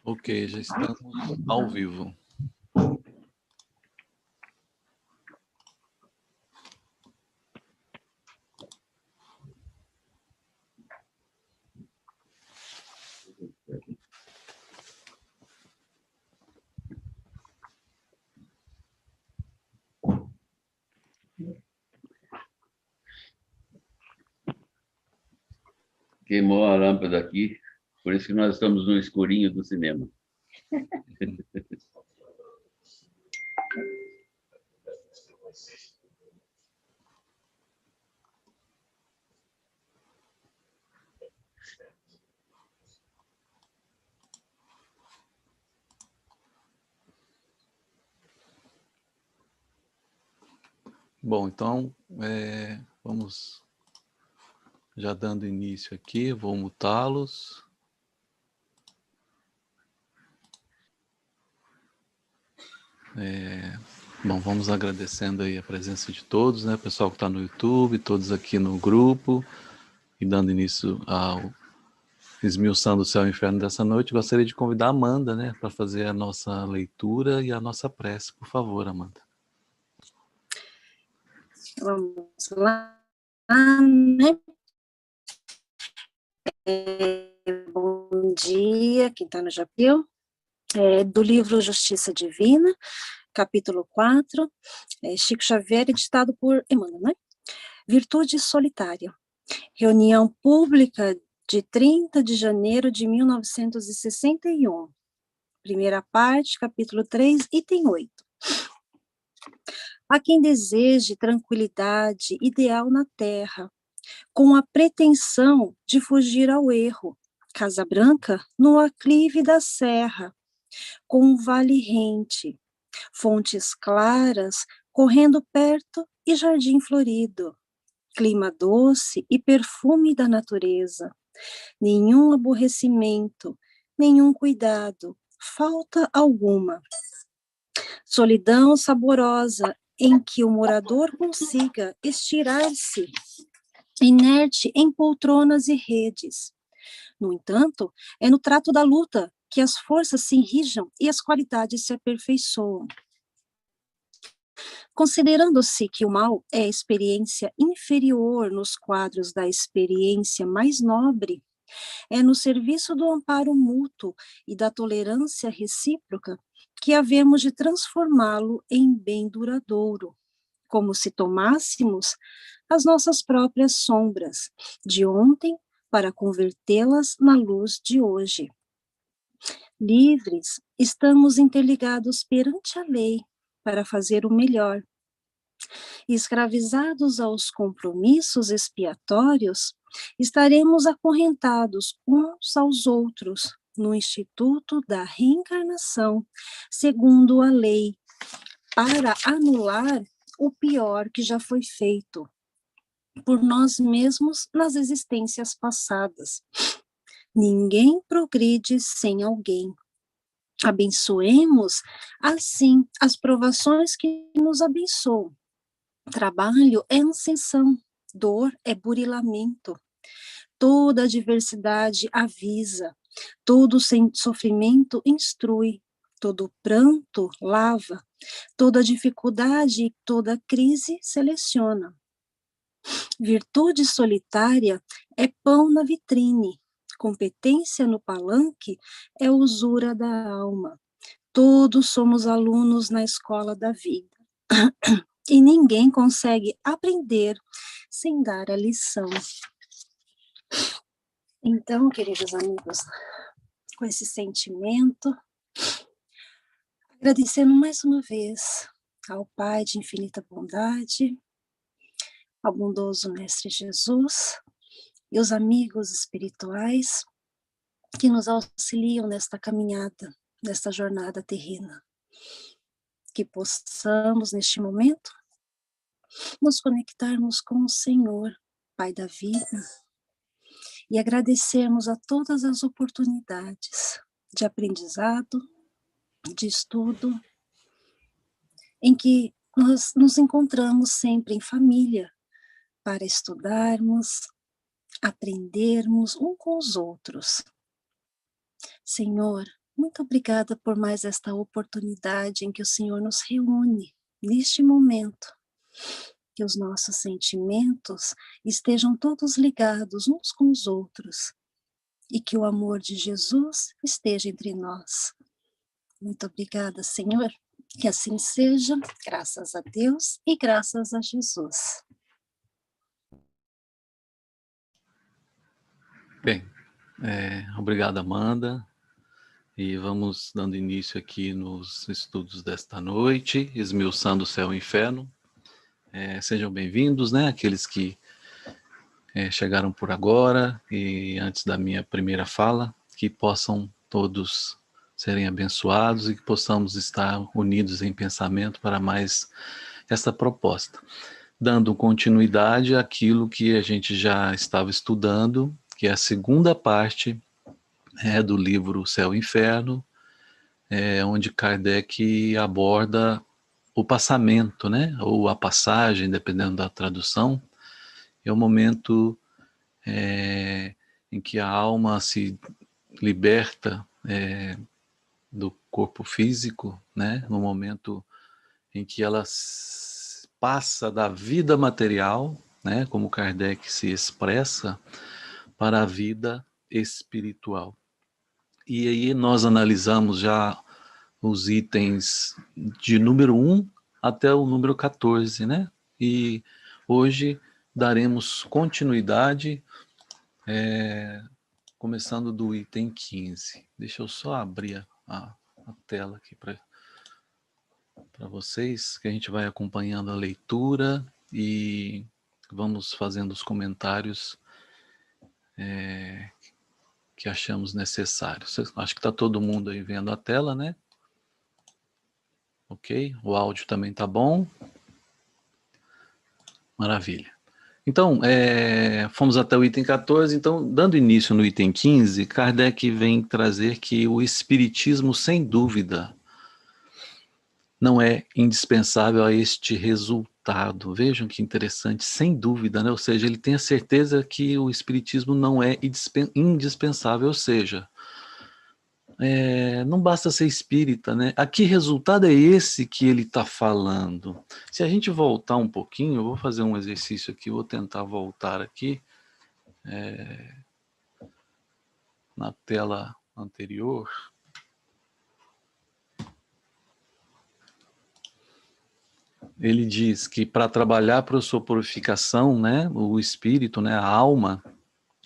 Ok, já estamos ao vivo. Queimou a lâmpada aqui, por isso que nós estamos no escurinho do cinema. Bom, então, vamos já dando início aqui, vou mutá-los. Bom, vamos agradecendo aí a presença de todos, né? Pessoal que está no YouTube, todos aqui no grupo, e dando início ao Esmiuçando o Céu e o Inferno dessa noite. Gostaria de convidar a Amanda, né, para fazer a nossa leitura e a nossa prece, por favor, Amanda. Vamos lá, né? Bom dia, quem está no Japeu. Do livro Justiça Divina, capítulo 4, Chico Xavier, editado por Emmanuel, né? Virtude solitária. Reunião pública de 30 de janeiro de 1961. Primeira parte, capítulo 3, item 8. Há quem deseje tranquilidade ideal na terra, com a pretensão de fugir ao erro. Casa Branca, no aclive da serra, com um vale rente, fontes claras correndo perto e jardim florido, clima doce e perfume da natureza, nenhum aborrecimento, nenhum cuidado, falta alguma. Solidão saborosa em que o morador consiga estirar-se inerte em poltronas e redes. No entanto, é no trato da luta que as forças se enrijam e as qualidades se aperfeiçoam. Considerando-se que o mal é a experiência inferior nos quadros da experiência mais nobre, é no serviço do amparo mútuo e da tolerância recíproca que havemos de transformá-lo em bem duradouro, como se tomássemos as nossas próprias sombras de ontem para convertê-las na luz de hoje. Livres, estamos interligados perante a lei para fazer o melhor. Escravizados aos compromissos expiatórios, estaremos acorrentados uns aos outros no Instituto da Reencarnação, segundo a lei, para anular o pior que já foi feito por nós mesmos nas existências passadas. Ninguém progride sem alguém. Abençoemos, assim, as provações que nos abençoam. Trabalho é ascensão, dor é burilamento. Toda adversidade avisa, todo sofrimento instrui, todo pranto lava, toda dificuldade e toda crise seleciona. Virtude solitária é pão na vitrine, competência no palanque é usura da alma. Todos somos alunos na escola da vida. E ninguém consegue aprender sem dar a lição. Então, queridos amigos, com esse sentimento, agradecendo mais uma vez ao Pai de infinita bondade, ao bondoso Mestre Jesus e os amigos espirituais que nos auxiliam nesta caminhada, nesta jornada terrena. Que possamos, neste momento, nos conectarmos com o Senhor, Pai da vida, e agradecermos a todas as oportunidades de aprendizado, de estudo, em que nós nos encontramos sempre em família para estudarmos, aprendermos um com os outros, Senhor, muito obrigada por mais esta oportunidade em que o Senhor nos reúne neste momento. Que os nossos sentimentos estejam todos ligados uns com os outros e que o amor de Jesus esteja entre nós. Muito obrigada, Senhor. Que assim seja, graças a Deus e graças a Jesus. Bem, obrigado, Amanda. E vamos dando início aqui nos estudos desta noite, esmiuçando o céu e o inferno. Sejam bem-vindos, né? Aqueles que chegaram por agora e antes da minha primeira fala, que possam todos serem abençoados e que possamos estar unidos em pensamento para mais essa proposta, dando continuidade àquilo que a gente já estava estudando, que é a segunda parte do livro Céu e Inferno, onde Kardec aborda o passamento, né, ou a passagem, dependendo da tradução, é o momento em que a alma se liberta do corpo físico, né, no momento em que ela passa da vida material, né, como Kardec se expressa, para a vida espiritual. E aí nós analisamos já os itens de número 1 até o número 14, né? E hoje daremos continuidade, começando do item 15. Deixa eu só abrir a tela aqui para vocês, que a gente vai acompanhando a leitura e vamos fazendo os comentários que achamos necessários. Acho que está todo mundo aí vendo a tela, né? Ok? O áudio também está bom. Maravilha. Então, fomos até o item 14, então, dando início no item 15, Kardec vem trazer que o espiritismo, sem dúvida, não é indispensável a este resultado. Vejam que interessante, sem dúvida, né? Ou seja, ele tem a certeza que o espiritismo não é indispensável, ou seja, não basta ser espírita, né? A que resultado é esse que ele está falando? Se a gente voltar um pouquinho, eu vou fazer um exercício aqui, vou tentar voltar aqui na tela anterior. Ele diz que para trabalhar para a sua purificação, né, o espírito, né, a alma,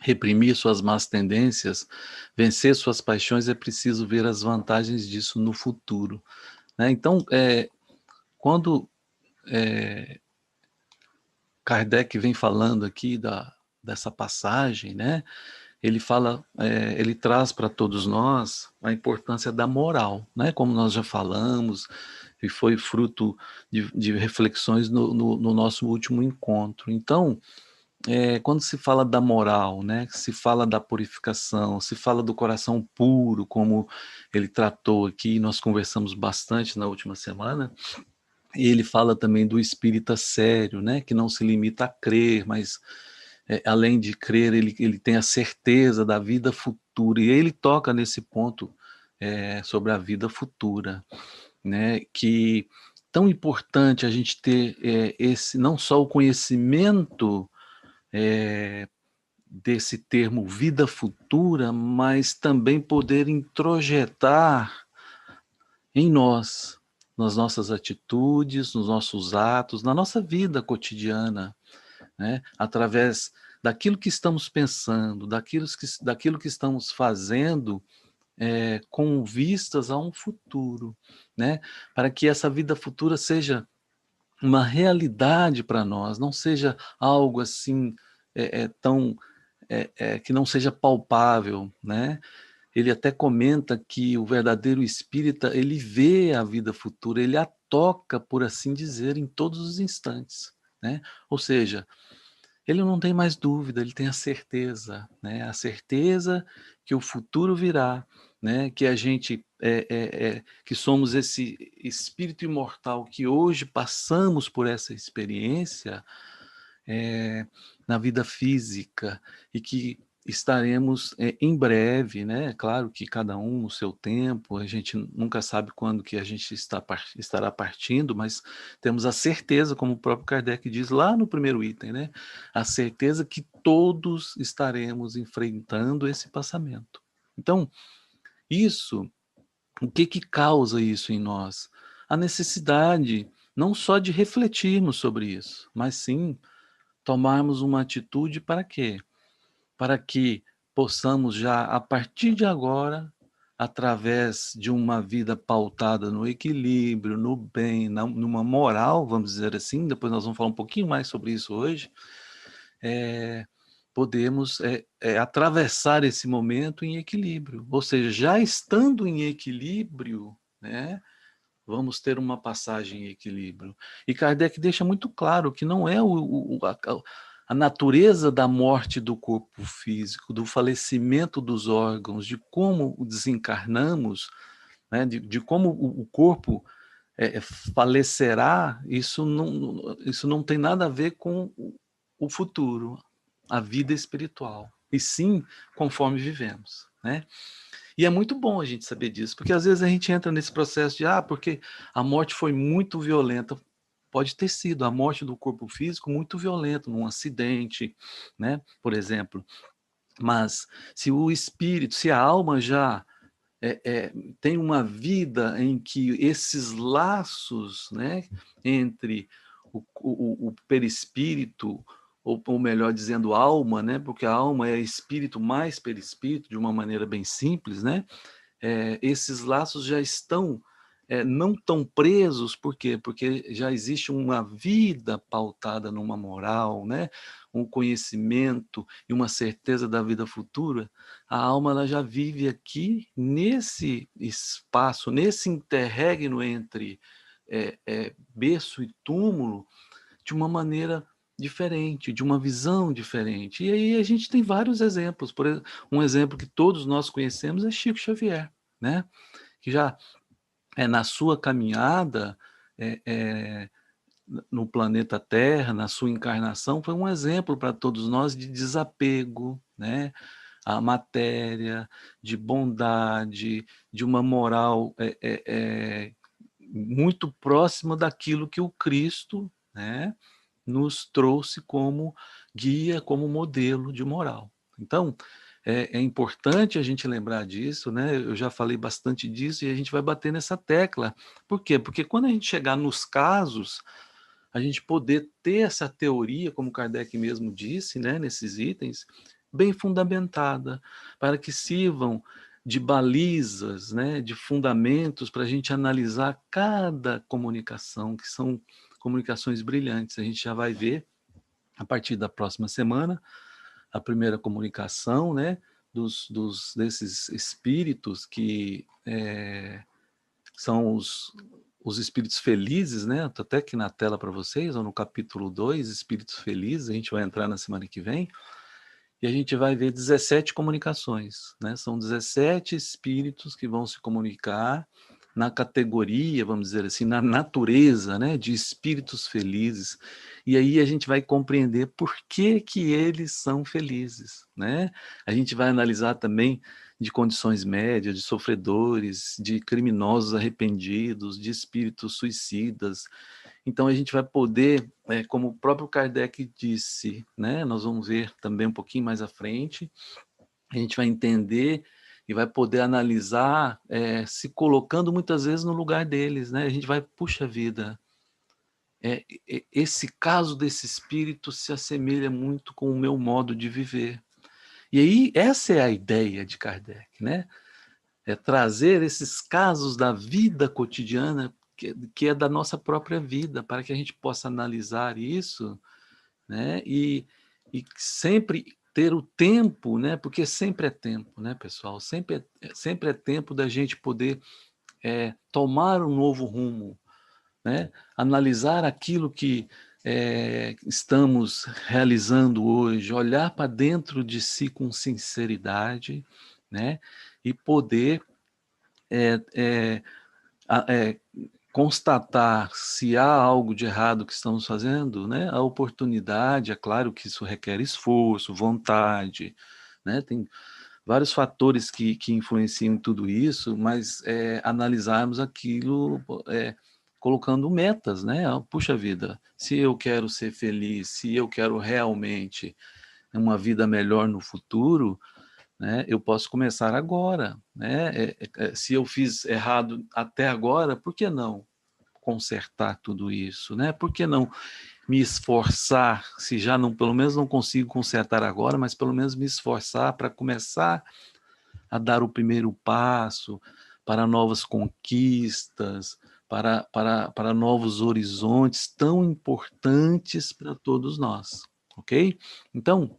reprimir suas más tendências, vencer suas paixões, é preciso ver as vantagens disso no futuro, né? Então, quando Kardec vem falando aqui dessa passagem, né? Ele fala, ele traz para todos nós a importância da moral, né? Como nós já falamos, e foi fruto de reflexões no nosso último encontro. Então, quando se fala da moral, né? Se fala da purificação, se fala do coração puro, como ele tratou aqui, nós conversamos bastante na última semana. E ele fala também do espírita sério, né? Que não se limita a crer, mas além de crer, ele tem a certeza da vida futura. E ele toca nesse ponto sobre a vida futura, né? Que tão importante a gente ter esse, não só o conhecimento desse termo vida futura, mas também poder introjetar em nós, nas nossas atitudes, nos nossos atos, na nossa vida cotidiana, né? Através daquilo que estamos pensando, daquilo que estamos fazendo, com vistas a um futuro, né? Para que essa vida futura seja uma realidade para nós, não seja algo assim tão que não seja palpável, né? Ele até comenta que o verdadeiro espírita, ele vê a vida futura, ele a toca, por assim dizer, em todos os instantes, né? Ou seja, ele não tem mais dúvida, ele tem a certeza, né? A certeza que o futuro virá, né? Que a gente que somos esse espírito imortal que hoje passamos por essa experiência na vida física e que estaremos em breve, né? Claro que cada um no seu tempo, a gente nunca sabe quando que a gente estará partindo, mas temos a certeza, como o próprio Kardec diz lá no primeiro item, né? A certeza que todos estaremos enfrentando esse passamento. Então, isso, o que que causa isso em nós? A necessidade não só de refletirmos sobre isso, mas sim tomarmos uma atitude para quê? Para que possamos já, a partir de agora, através de uma vida pautada no equilíbrio, no bem, numa moral, vamos dizer assim, depois nós vamos falar um pouquinho mais sobre isso hoje, podemos atravessar esse momento em equilíbrio. Ou seja, já estando em equilíbrio, né, vamos ter uma passagem em equilíbrio. E Kardec deixa muito claro que não é a natureza da morte do corpo físico, do falecimento dos órgãos, de como desencarnamos, né, de como o corpo falecerá, isso não tem nada a ver com o futuro, a vida espiritual, e sim conforme vivemos, né? E é muito bom a gente saber disso, porque às vezes a gente entra nesse processo de, porque a morte foi muito violenta. Pode ter sido a morte do corpo físico muito violenta, num acidente, né? Por exemplo. Mas se o espírito, se a alma já tem uma vida em que esses laços, né, entre o perispírito, ou melhor dizendo, alma, né, porque a alma é espírito mais perispírito, de uma maneira bem simples, né, esses laços já estão não tão presos, por quê? Porque já existe uma vida pautada numa moral, né? Um conhecimento e uma certeza da vida futura. A alma ela já vive aqui nesse espaço, nesse interregno entre berço e túmulo, de uma maneira diferente, de uma visão diferente. E aí a gente tem vários exemplos. Um exemplo que todos nós conhecemos é Chico Xavier, né? Que já na sua caminhada no planeta Terra, na sua encarnação, foi um exemplo para todos nós de desapego, né? À matéria, de bondade, de uma moral muito próxima daquilo que o Cristo, né, nos trouxe como guia, como modelo de moral. Então, é importante a gente lembrar disso, né? Eu já falei bastante disso e a gente vai bater nessa tecla. Por quê? Porque quando a gente chegar nos casos, a gente poder ter essa teoria, como Kardec mesmo disse, né, nesses itens, bem fundamentada, para que sirvam de balizas, né, de fundamentos para a gente analisar cada comunicação, que são comunicações brilhantes. A gente já vai ver, a partir da próxima semana, a primeira comunicação, né, desses espíritos que são os espíritos felizes, né? Estou até aqui na tela para vocês, ou no capítulo 2, espíritos felizes, a gente vai entrar na semana que vem, e a gente vai ver 17 comunicações, né? São 17 espíritos que vão se comunicar na categoria, vamos dizer assim, na natureza, né, de espíritos felizes. E aí a gente vai compreender por que que eles são felizes, né? A gente vai analisar também de condições médias, de sofredores, de criminosos arrependidos, de espíritos suicidas. Então a gente vai poder, como o próprio Kardec disse, né, nós vamos ver também um pouquinho mais à frente, a gente vai entender e vai poder analisar, se colocando muitas vezes no lugar deles, né? A gente vai, puxa vida, esse caso desse espírito se assemelha muito com o meu modo de viver. E aí, essa é a ideia de Kardec, né? É trazer esses casos da vida cotidiana, que é da nossa própria vida, para que a gente possa analisar isso, né? E sempre ter o tempo, né? Porque sempre é tempo, né, pessoal? Sempre é tempo da gente poder tomar um novo rumo, né? Analisar aquilo que estamos realizando hoje, olhar para dentro de si com sinceridade, né? E poder constatar se há algo de errado que estamos fazendo, né? A oportunidade, é claro que isso requer esforço, vontade, né? Tem vários fatores que influenciam em tudo isso, mas analisarmos aquilo colocando metas, né? Puxa vida, se eu quero ser feliz, se eu quero realmente uma vida melhor no futuro, né, eu posso começar agora, né? Se eu fiz errado até agora, por que não consertar tudo isso, né? Por que não me esforçar, se já não, pelo menos não consigo consertar agora, mas pelo menos me esforçar para começar a dar o primeiro passo para novas conquistas, para novos horizontes tão importantes para todos nós, ok? Então,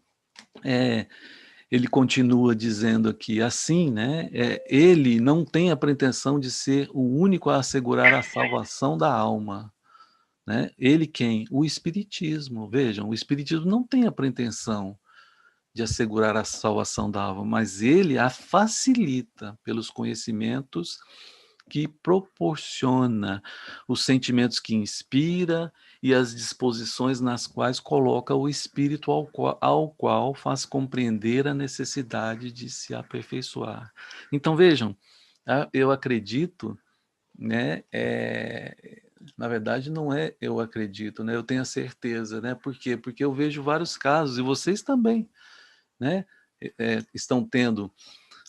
ele continua dizendo aqui assim, né? Ele não tem a pretensão de ser o único a assegurar a salvação da alma, né? Ele quem? O Espiritismo. Vejam, o Espiritismo não tem a pretensão de assegurar a salvação da alma, mas ele a facilita pelos conhecimentos que proporciona, os sentimentos que inspira e as disposições nas quais coloca o espírito ao qual faz compreender a necessidade de se aperfeiçoar. Então vejam, eu acredito, né? Na verdade, não é eu acredito, né? Eu tenho a certeza, né? Por quê? Porque eu vejo vários casos, e vocês também, né? Estão tendo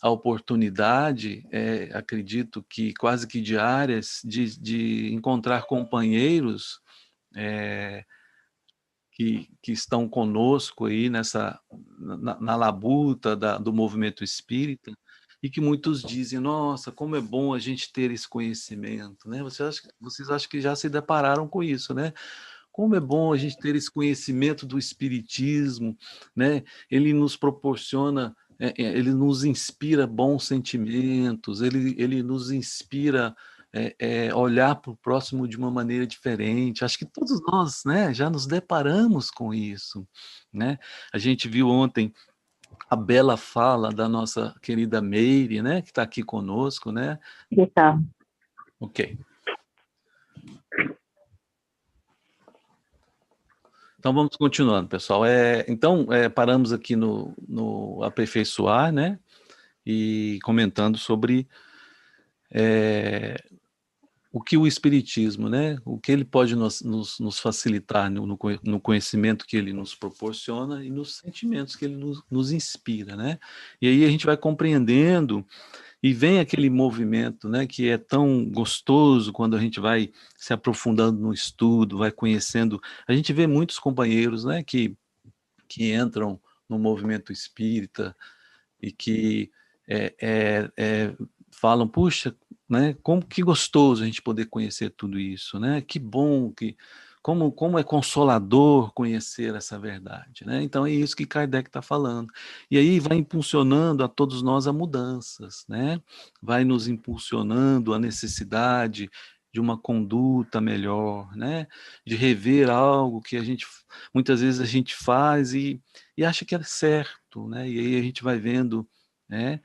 a oportunidade, acredito que quase que diárias, de encontrar companheiros que estão conosco aí na labuta do movimento espírita, e que muitos dizem, nossa, como é bom a gente ter esse conhecimento, né? Vocês acham que já se depararam com isso, né? Como é bom a gente ter esse conhecimento do espiritismo, né? Ele nos proporciona, ele nos inspira bons sentimentos, ele nos inspira olhar para o próximo de uma maneira diferente. Acho que todos nós, né, já nos deparamos com isso, né? A gente viu ontem a bela fala da nossa querida Meire, né, que está aqui conosco, né? Tá. Ok. Então vamos continuando, pessoal. Então, paramos aqui no aperfeiçoar, né? E comentando sobre o que o Espiritismo, né? O que ele pode nos facilitar no conhecimento que ele nos proporciona e nos sentimentos que ele nos inspira, né? E aí a gente vai compreendendo. E vem aquele movimento, né, que é tão gostoso quando a gente vai se aprofundando no estudo, vai conhecendo. A gente vê muitos companheiros, né, que entram no movimento espírita e que falam, puxa, né, como que gostoso a gente poder conhecer tudo isso, né? Que bom, como é consolador conhecer essa verdade, né? Então é isso que Kardec está falando. E aí vai impulsionando a todos nós a mudanças, né? Vai nos impulsionando a necessidade de uma conduta melhor, né? De rever algo que muitas vezes a gente faz e acha que é certo, né? E aí a gente vai vendo, né?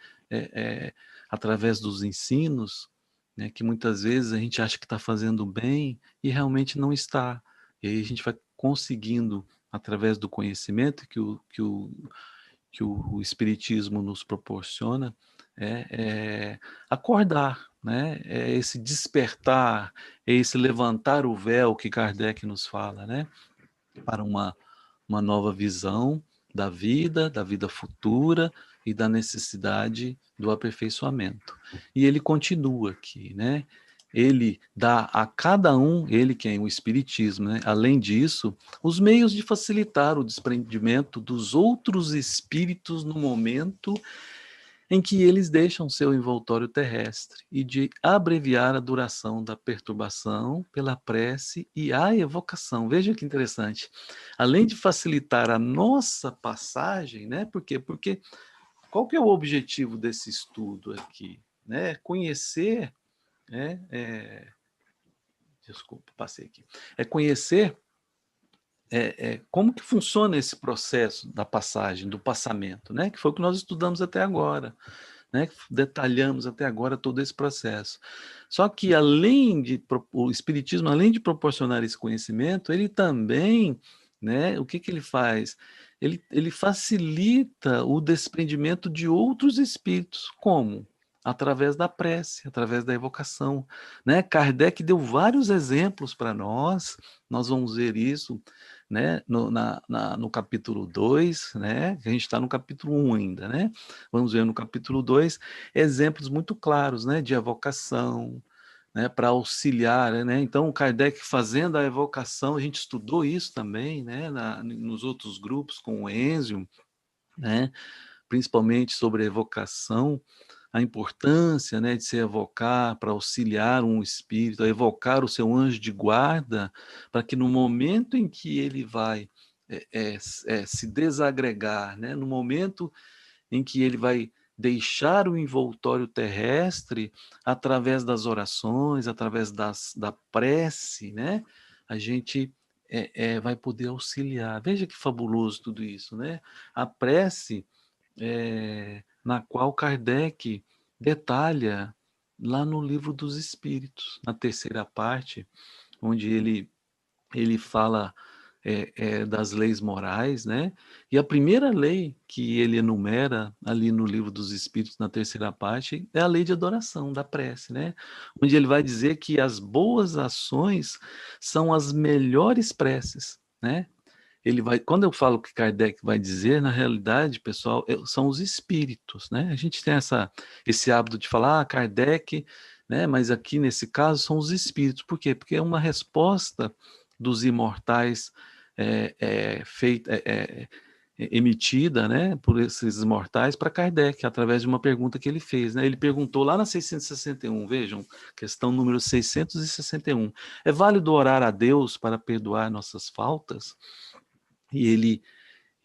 Através dos ensinos, né, que muitas vezes a gente acha que está fazendo bem e realmente não está. E aí a gente vai conseguindo, através do conhecimento que o Espiritismo nos proporciona, acordar, né? É esse despertar, é esse levantar o véu que Kardec nos fala, né? Para uma nova visão da vida futura e da necessidade do aperfeiçoamento. E ele continua aqui, né? Ele dá a cada um, ele quem? O Espiritismo, né? Além disso, os meios de facilitar o desprendimento dos outros espíritos no momento em que eles deixam seu envoltório terrestre e de abreviar a duração da perturbação pela prece e a evocação. Veja que interessante. Além de facilitar a nossa passagem, né? Por quê? Porque qual que é o objetivo desse estudo aqui? Né? Conhecer, né? Desculpa, passei aqui. É conhecer como que funciona esse processo da passagem, do passamento, né? Que foi o que nós estudamos até agora. Né, detalhamos até agora todo esse processo. Só que o Espiritismo, além de proporcionar esse conhecimento, ele também, né, o que ele faz? ele facilita o desprendimento de outros espíritos. Como? Através da prece, através da evocação, né? Kardec deu vários exemplos para nós vamos ver isso, né? No capítulo 2, né? A gente está no capítulo 1 ainda, né? Vamos ver no capítulo 2 exemplos muito claros, né? De evocação, né, para auxiliar, né? Então, Kardec fazendo a evocação, a gente estudou isso também, né, nos outros grupos com o Enzio, né, principalmente sobre a evocação, a importância, né, de se evocar para auxiliar um espírito, a evocar o seu anjo de guarda, para que no momento em que ele vai se desagregar, né, no momento em que ele vai deixar o envoltório terrestre através das orações, através da prece, né? A gente vai poder auxiliar. Veja que fabuloso tudo isso, né? A prece na qual Kardec detalha lá no Livro dos Espíritos, na terceira parte, onde ele fala das leis morais, né? E a primeira lei que ele enumera ali no Livro dos Espíritos, na terceira parte, é a lei de adoração, da prece, né? Onde ele vai dizer que as boas ações são as melhores preces, né? Quando eu falo que Kardec vai dizer, na realidade, pessoal, são os espíritos, né? A gente tem esse hábito de falar, Kardec, né? Mas aqui nesse caso são os espíritos. Por quê? Porque é uma resposta dos imortais feita, emitida, né, por esses imortais para Kardec, através de uma pergunta que ele fez, né? Ele perguntou lá na 661, vejam, questão número 661. É válido orar a Deus para perdoar nossas faltas? E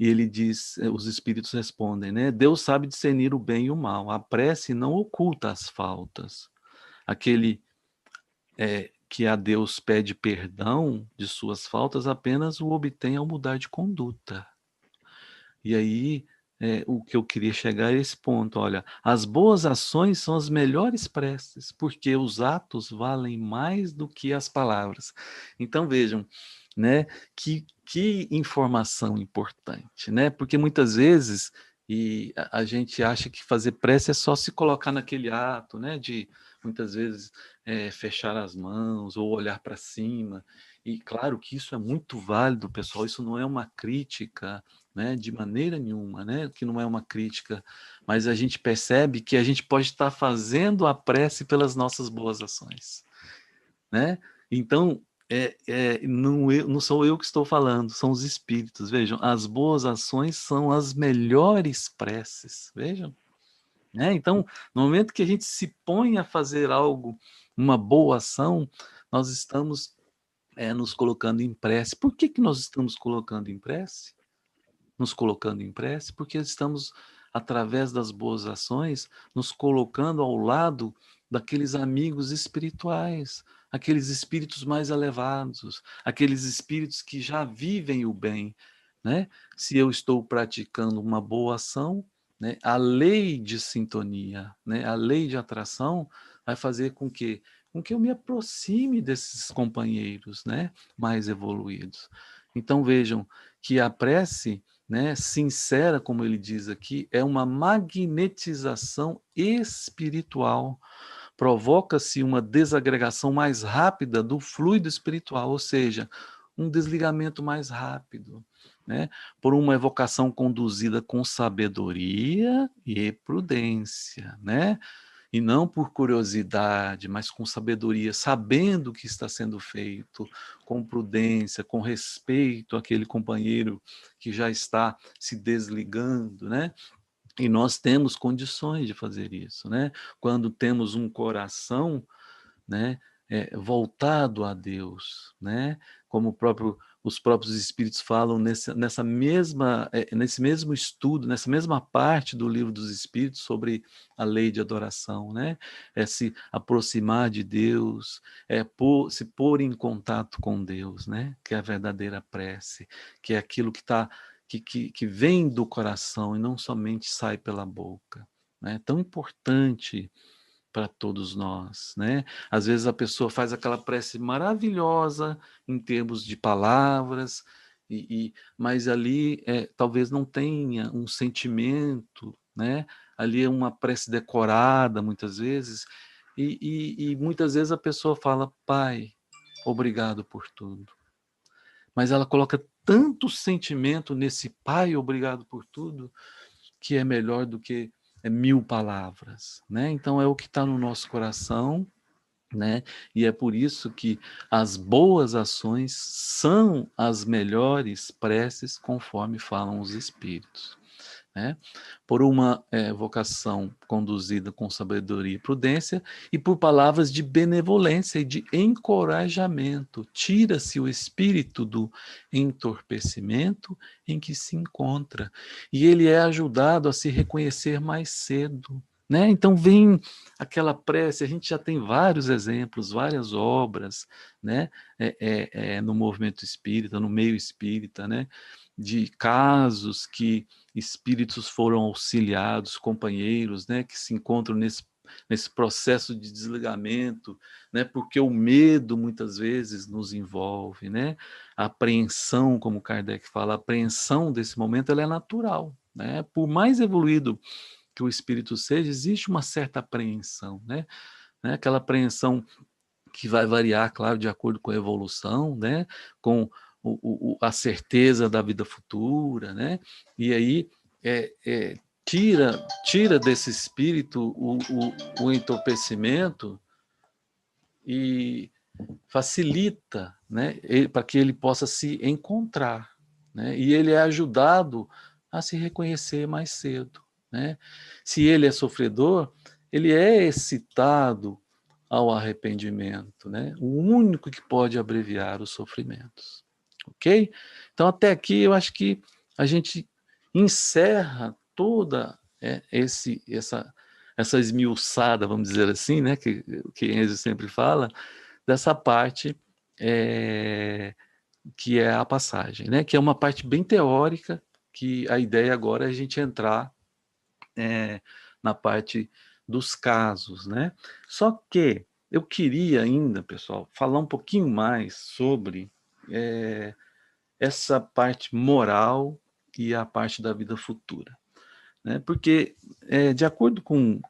ele diz, os espíritos respondem, né? Deus sabe discernir o bem e o mal. A prece não oculta as faltas. Aquele que a Deus pede perdão de suas faltas apenas o obtém ao mudar de conduta. E aí, o que eu queria chegar é esse ponto. Olha, as boas ações são as melhores preces, porque os atos valem mais do que as palavras. Então, vejam, né, que informação importante, né? Porque muitas vezes a gente acha que fazer prece é só se colocar naquele ato, né? De muitas vezes fechar as mãos ou olhar para cima. E claro que isso é muito válido, pessoal. Isso não é uma crítica, né, de maneira nenhuma, né, que não é uma crítica, mas a gente percebe que a gente pode estar fazendo a prece pelas nossas boas ações, né? Então, não sou eu que estou falando, são os espíritos. Vejam, as boas ações são as melhores preces, vejam, né? Então, no momento que a gente se põe a fazer algo, uma boa ação, nós estamos nos colocando em prece. Por que nós estamos colocando em prece? Nos colocando em prece, porque estamos, através das boas ações, nos colocando ao lado daqueles amigos espirituais, aqueles espíritos mais elevados, aqueles espíritos que já vivem o bem, né? Se eu estou praticando uma boa ação, né, a lei de sintonia, né, a lei de atração vai fazer com que eu me aproxime desses companheiros, né, mais evoluídos. Então vejam que a prece, né, sincera, como ele diz aqui, é uma magnetização espiritual. Provoca-se uma desagregação mais rápida do fluido espiritual, ou seja, um desligamento mais rápido, né, por uma evocação conduzida com sabedoria e prudência, né? E não por curiosidade, mas com sabedoria, sabendo o que está sendo feito, com prudência, com respeito àquele companheiro que já está se desligando, né? E nós temos condições de fazer isso, né? Quando temos um coração, né, voltado a Deus, né? Como os próprios espíritos falam nesse mesmo estudo, nessa mesma parte do Livro dos Espíritos sobre a lei de adoração, né? É se aproximar de Deus, se pôr em contato com Deus, né? Que é a verdadeira prece, que é aquilo que vem do coração e não somente sai pela boca, né? Tão importante para todos nós, né? Às vezes a pessoa faz aquela prece maravilhosa em termos de palavras Mas ali talvez não tenha um sentimento, né? Ali é uma prece decorada, muitas vezes, e muitas vezes a pessoa fala, Pai, obrigado por tudo. Mas ela coloca tanto sentimento nesse Pai, obrigado por tudo, que é melhor do que 1000 palavras, né? Então é o que está no nosso coração, né? E é por isso que as boas ações são as melhores preces, conforme falam os Espíritos, né? Por uma vocação conduzida com sabedoria e prudência, e por palavras de benevolência e de encorajamento. Tira-se o espírito do entorpecimento em que se encontra, e ele é ajudado a se reconhecer mais cedo. Né? Então vem aquela prece, a gente já tem vários exemplos, várias obras, né? No movimento espírita, no meio espírita, né? De casos que espíritos foram auxiliados, companheiros, né, que se encontram nesse processo de desligamento, né, porque o medo muitas vezes nos envolve, né, a apreensão, como Kardec fala, a apreensão desse momento ela é natural, né, por mais evoluído que o espírito seja, existe uma certa apreensão, né, aquela apreensão que vai variar, claro, de acordo com a evolução, né, com a certeza da vida futura, né? E aí tira desse espírito o entorpecimento e facilita, né, para que ele possa se encontrar, né? E ele é ajudado a se reconhecer mais cedo, né? Se ele é sofredor, ele é excitado ao arrependimento, né? O único que pode abreviar os sofrimentos. Ok? Então, até aqui, eu acho que a gente encerra toda essa esmiuçada, vamos dizer assim, né? Que Enzo sempre fala, dessa parte que é a passagem, né? Que é uma parte bem teórica, que a ideia agora é a gente entrar na parte dos casos, né? Só que eu queria ainda, pessoal, falar um pouquinho mais sobre essa parte moral e a parte da vida futura, né? Porque, de acordo com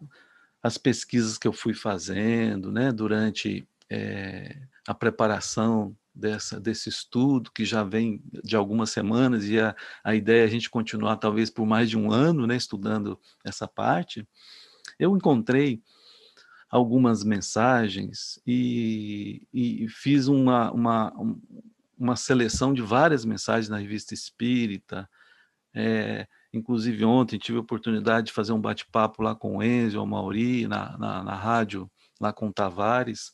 as pesquisas que eu fui fazendo, né, durante a preparação desse estudo, que já vem de algumas semanas, e a ideia é a gente continuar talvez por mais de um ano, né, estudando essa parte, eu encontrei algumas mensagens e fiz uma seleção de várias mensagens na Revista Espírita. Inclusive ontem tive a oportunidade de fazer um bate-papo lá com o Enzo, o Mauri, na rádio, lá com o Tavares,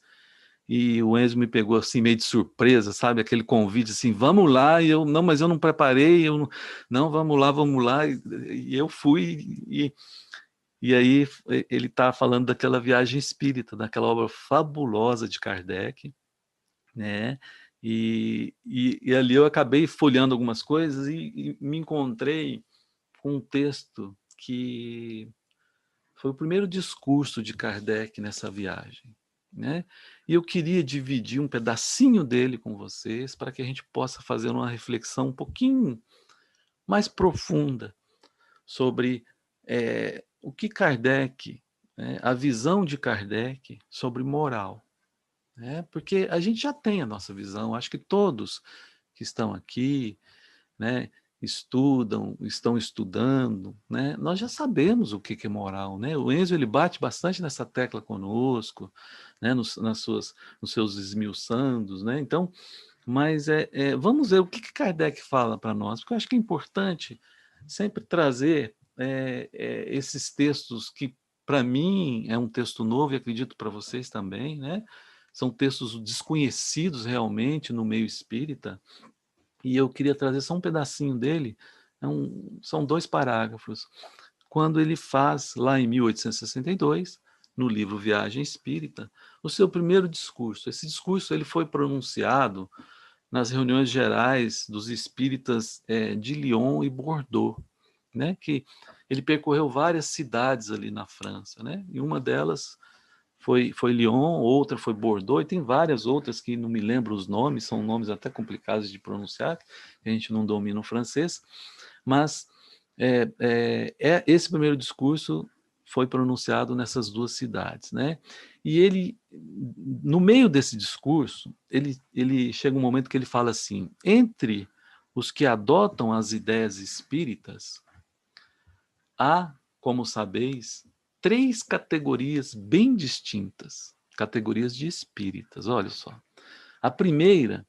e o Enzo me pegou assim meio de surpresa, sabe, aquele convite assim, vamos lá, e eu, não, mas eu não preparei, não, vamos lá, e eu fui, e aí ele está falando daquela viagem espírita, daquela obra fabulosa de Kardec, né? E ali eu acabei folheando algumas coisas e me encontrei com um texto que foi o primeiro discurso de Kardec nessa viagem, né? E eu queria dividir um pedacinho dele com vocês para que a gente possa fazer uma reflexão um pouquinho mais profunda sobre o que Kardec, né, a visão de Kardec sobre moral, né? Porque a gente já tem a nossa visão, acho que todos que estão aqui, né, estão estudando, né? Nós já sabemos o que é moral, né? O Enzo ele bate bastante nessa tecla conosco, né? Nos seus esmiuçandos, né? Então, mas vamos ver o que Kardec fala para nós, porque eu acho que é importante sempre trazer esses textos que para mim é um texto novo e acredito para vocês também, né? São textos desconhecidos realmente no meio espírita, e eu queria trazer só um pedacinho dele, são 2 parágrafos, quando ele faz, lá em 1862, no livro Viagem Espírita, o seu primeiro discurso. Esse discurso ele foi pronunciado nas reuniões gerais dos espíritas de Lyon e Bordeaux, né, que ele percorreu várias cidades ali na França, né, e uma delas foi Lyon, outra foi Bordeaux, e tem várias outras que não me lembro os nomes, são nomes até complicados de pronunciar, que a gente não domina o francês, mas esse primeiro discurso foi pronunciado nessas duas cidades, né? E ele, no meio desse discurso, ele chega um momento que ele fala assim: entre os que adotam as ideias espíritas, há, como sabeis, 3 categorias bem distintas, categorias de espíritas, olha só. A primeira,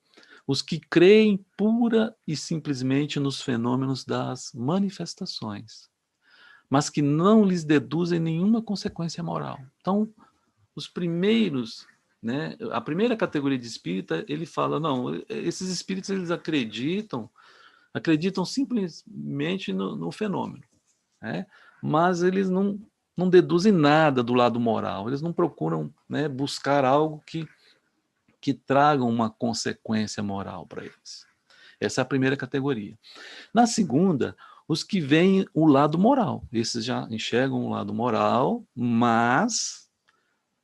os que creem pura e simplesmente nos fenômenos das manifestações, mas que não lhes deduzem nenhuma consequência moral. Então, os primeiros, né, a primeira categoria de espírita, ele fala, não, esses espíritos eles acreditam simplesmente no fenômeno, né, mas eles não deduzem nada do lado moral, eles não procuram, né, buscar algo que traga uma consequência moral para eles. Essa é a primeira categoria. Na segunda, os que veem o lado moral. Esses já enxergam o lado moral, mas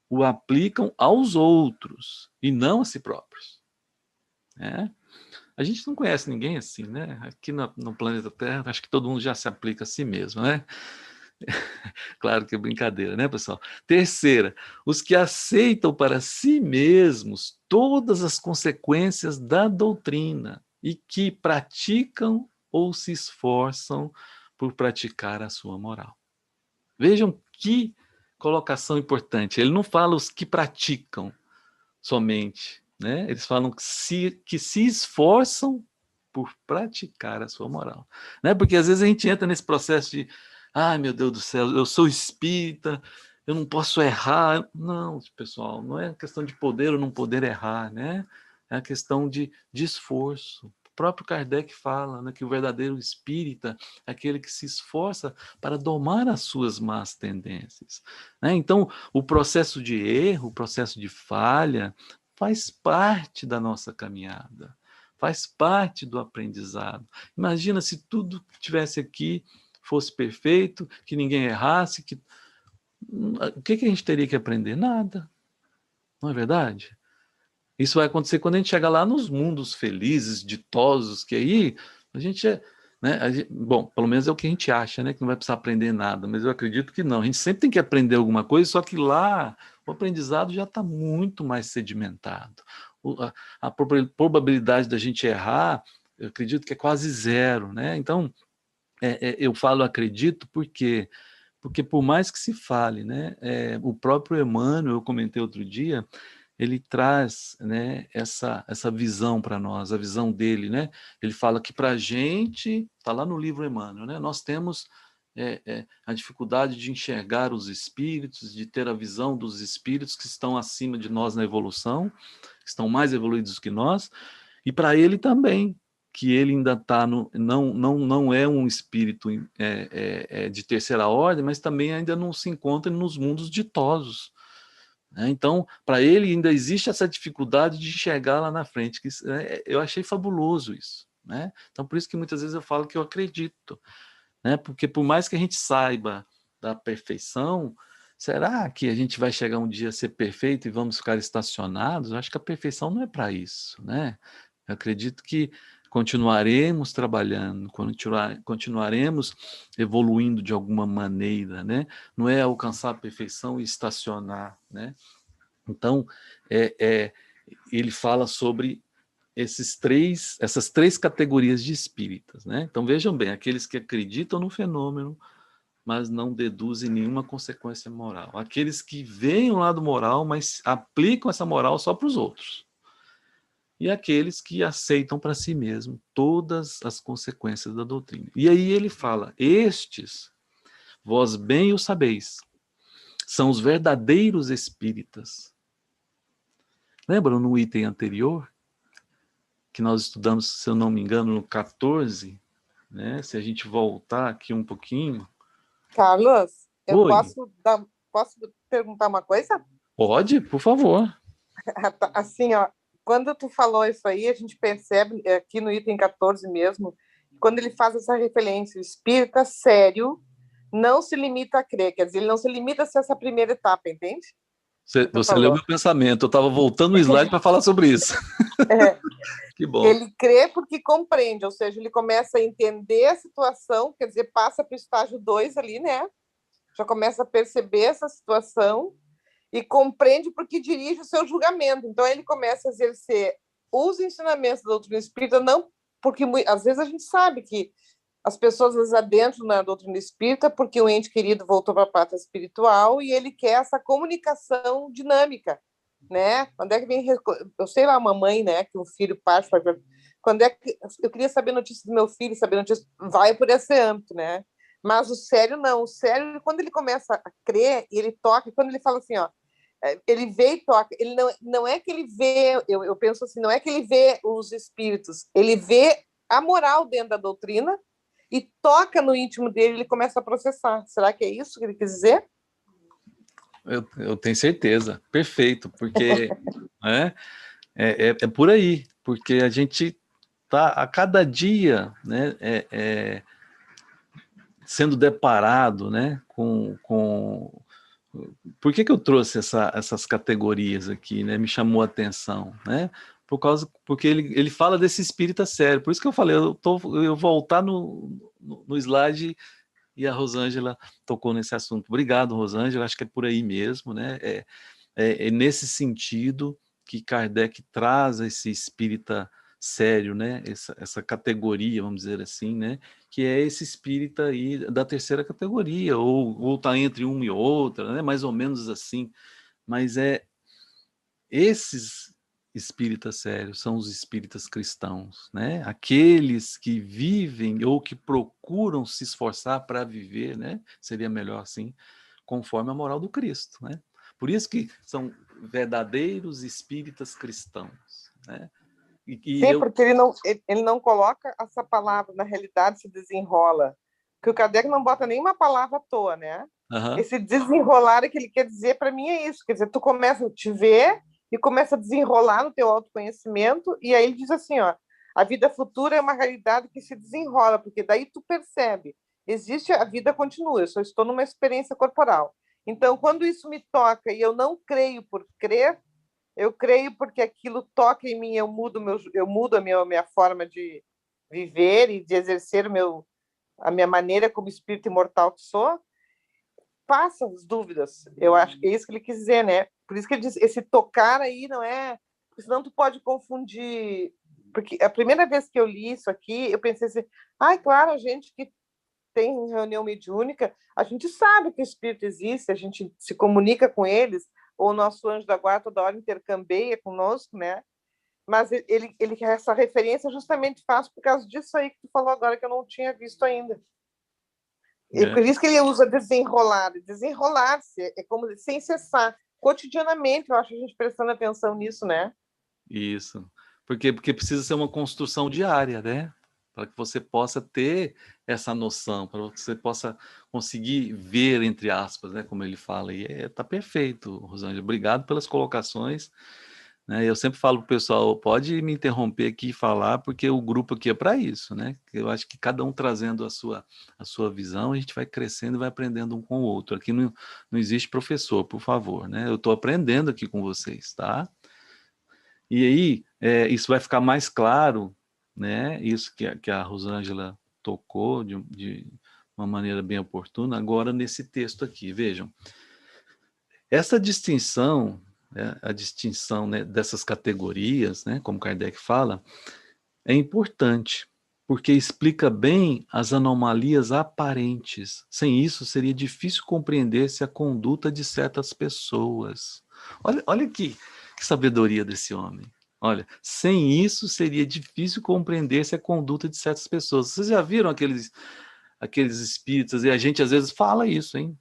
o aplicam aos outros e não a si próprios. É? A gente não conhece ninguém assim, né? Aqui no planeta Terra, acho que todo mundo já se aplica a si mesmo, né? Claro que é brincadeira, né, pessoal? Terceira, os que aceitam para si mesmos todas as consequências da doutrina e que praticam ou se esforçam por praticar a sua moral. Vejam que colocação importante. Ele não fala os que praticam somente, né? Eles falam que se esforçam por praticar a sua moral, né? Porque às vezes a gente entra nesse processo de, ai meu Deus do céu, eu sou espírita, eu não posso errar. Não, pessoal, não é questão de poder ou não poder errar, né? É a questão de esforço. O próprio Kardec fala, né, que o verdadeiro espírita é aquele que se esforça para domar as suas más tendências, né? Então, o processo de erro, o processo de falha, faz parte da nossa caminhada, faz parte do aprendizado. Imagina se tudo que tivesse aqui fosse perfeito, que ninguém errasse, o que a gente teria que aprender? Nada, não é verdade? Isso vai acontecer quando a gente chegar lá nos mundos felizes, ditosos, que aí a gente né, bom, pelo menos é o que a gente acha, né? Que não vai precisar aprender nada, mas eu acredito que não. A gente sempre tem que aprender alguma coisa, só que lá o aprendizado já está muito mais sedimentado. A probabilidade da gente errar, eu acredito que é quase zero, né? Então, eu falo acredito porque por mais que se fale, né? O próprio Emmanuel, eu comentei outro dia, ele traz, né, essa visão para nós, a visão dele, né? Ele fala que para a gente, está lá no livro Emmanuel, né? Nós temos a dificuldade de enxergar os espíritos, de ter a visão dos espíritos que estão acima de nós na evolução, que estão mais evoluídos que nós, e para ele também, que ele ainda está não é um espírito de terceira ordem, mas também ainda não se encontra nos mundos ditosos. Então, para ele ainda existe essa dificuldade de enxergar lá na frente. Que, eu achei fabuloso isso, né? Então, por isso que muitas vezes eu falo que eu acredito, né? Porque por mais que a gente saiba da perfeição, será que a gente vai chegar um dia a ser perfeito e vamos ficar estacionados? Eu acho que a perfeição não é para isso, né? Eu acredito que continuaremos trabalhando, continuaremos evoluindo de alguma maneira, né? Não é alcançar a perfeição e estacionar, né? Então, ele fala sobre essas três categorias de espíritas, né? Então, vejam bem, aqueles que acreditam no fenômeno, mas não deduzem nenhuma consequência moral. Aqueles que veem o lado moral, mas aplicam essa moral só para os outros. E aqueles que aceitam para si mesmo todas as consequências da doutrina. E aí ele fala, estes, vós bem o sabeis, são os verdadeiros espíritas. Lembram no item anterior, que nós estudamos, se eu não me engano, no 14, né? Se a gente voltar aqui um pouquinho. Carlos, eu Oi. posso perguntar uma coisa? Pode, por favor. Assim, ó, quando tu falou isso aí, a gente percebe aqui no item 14 mesmo, quando ele faz essa referência, o espírita sério não se limita a crer, quer dizer, ele não se limita a ser essa primeira etapa, entende? Você leu meu pensamento, eu estava voltando no slide para falar sobre isso. É. Que bom. Ele crê porque compreende, ou seja, ele começa a entender a situação, quer dizer, passa para o estágio 2 ali, né? Já começa a perceber essa situação e compreende porque dirige o seu julgamento. Então, ele começa a exercer os ensinamentos da doutrina espírita, não porque às vezes a gente sabe que as pessoas às vezes adentram na doutrina espírita porque o ente querido voltou para a pátria espiritual e ele quer essa comunicação dinâmica, né? Quando é que vem, eu sei lá, uma mãe, né, que o filho parte, quando é que eu queria saber notícias do meu filho, saber notícias, vai por esse âmbito, né? Mas o sério não, o sério, quando ele começa a crer, e ele toca, quando ele fala assim, ó, ele vê e toca, ele não é que ele vê, eu penso assim, não é que ele vê os espíritos, ele vê a moral dentro da doutrina e toca no íntimo dele, ele começa a processar. Será que é isso que ele quis dizer? Eu tenho certeza, perfeito, porque é por aí, porque a gente está a cada dia, né, sendo deparado, né, por que eu trouxe essas categorias aqui, né? Me chamou a atenção, né? Porque ele fala desse espírita sério. Por isso que eu falei, eu voltar no slide e a Rosângela tocou nesse assunto. Obrigado, Rosângela. Acho que é por aí mesmo, né? É nesse sentido que Kardec traz esse espírita sério, né? Essa categoria, vamos dizer assim, né? Que é esse espírita aí da terceira categoria, ou tá entre uma e outra, né? Mais ou menos assim. Mas esses espíritas sérios são os espíritas cristãos, né? Aqueles que vivem ou que procuram se esforçar para viver, né? Seria melhor assim, conforme a moral do Cristo, né? Por isso que são verdadeiros espíritas cristãos, né? Sim, porque ele não coloca essa palavra, na realidade se desenrola. Porque o Kardec não bota nenhuma palavra à toa, né? Esse desenrolar é que ele quer dizer, para mim, é isso. Quer dizer, tu começa a te ver e começa a desenrolar no teu autoconhecimento, e aí ele diz assim, ó, a vida futura é uma realidade que se desenrola, porque daí tu percebe, existe, a vida continua, eu só estou numa experiência corporal. Então, quando isso me toca e eu não creio por crer, eu creio porque aquilo toca em mim, eu mudo a minha forma de viver e de exercer a minha maneira como espírito imortal que sou. Passa as dúvidas. Eu acho que é isso que ele quis dizer, né? Por isso que ele diz, esse tocar aí não é, porque senão tu pode confundir, porque a primeira vez que eu li isso aqui, eu pensei assim, claro, a gente que tem reunião mediúnica, a gente sabe que o espírito existe, a gente se comunica com eles, ou o nosso anjo da guarda toda hora intercambia conosco, né? Mas ele essa referência justamente faz por causa disso aí que tu falou agora, que eu não tinha visto ainda. E por isso que ele usa desenrolar. Desenrolar-se é como sem cessar. Cotidianamente, eu acho a gente prestando atenção nisso, né? Isso. Porque precisa ser uma construção diária, né? Para que você possa ter essa noção, para que você possa conseguir ver, entre aspas, né? Como ele fala. E tá perfeito, Rosângela. Obrigado pelas colocações. Né? Eu sempre falo para o pessoal, pode me interromper aqui e falar, porque o grupo aqui é para isso, né? Eu acho que cada um trazendo a sua visão, a gente vai crescendo e vai aprendendo um com o outro. Aqui não existe professor, por favor, né? Eu estou aprendendo aqui com vocês, tá? E aí, isso vai ficar mais claro, né? Isso que a Rosângela tocou de uma maneira bem oportuna, agora nesse texto aqui. Vejam, essa distinção, né, a distinção, né, dessas categorias, né, como Kardec fala, é importante, porque explica bem as anomalias aparentes. Sem isso, seria difícil compreender-se a conduta de certas pessoas. Olha que sabedoria desse homem. Olha, sem isso seria difícil compreender-se a conduta de certas pessoas. Vocês já viram aqueles espíritas, e a gente às vezes fala isso, hein?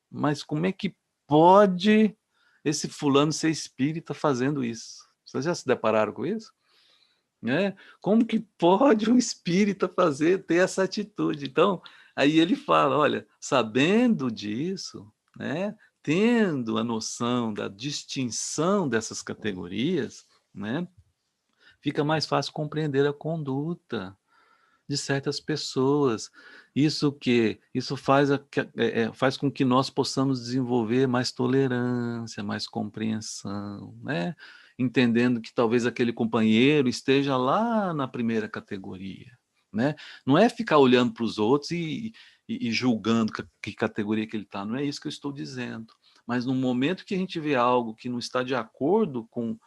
Mas como é que pode esse fulano ser espírita fazendo isso? Vocês já se depararam com isso? Né? Como que pode um espírita ter essa atitude? Então, aí ele fala, olha, sabendo disso, né, tendo a noção da distinção dessas categorias, né, fica mais fácil compreender a conduta de certas pessoas. Isso faz com que nós possamos desenvolver mais tolerância, mais compreensão, né? Entendendo que talvez aquele companheiro esteja lá na primeira categoria, né? Não é ficar olhando para os outros e julgando que categoria que ele está, não é isso que eu estou dizendo. Mas no momento que a gente vê algo que não está de acordo com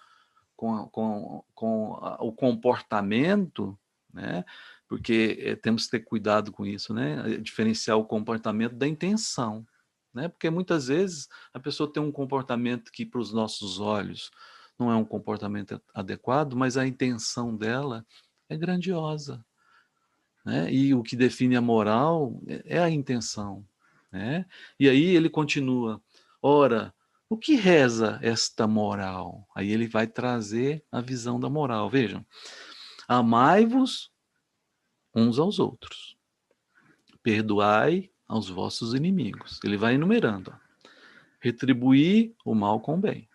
o comportamento, né? Porque temos que ter cuidado com isso, né? Diferenciar o comportamento da intenção, né? Porque muitas vezes a pessoa tem um comportamento que para os nossos olhos não é um comportamento adequado, mas a intenção dela é grandiosa, né? E o que define a moral é a intenção, né? E aí ele continua, ora, o que reza esta moral? Aí ele vai trazer a visão da moral. Vejam, amai-vos uns aos outros, perdoai aos vossos inimigos. Ele vai enumerando. Retribuí o mal com o bem.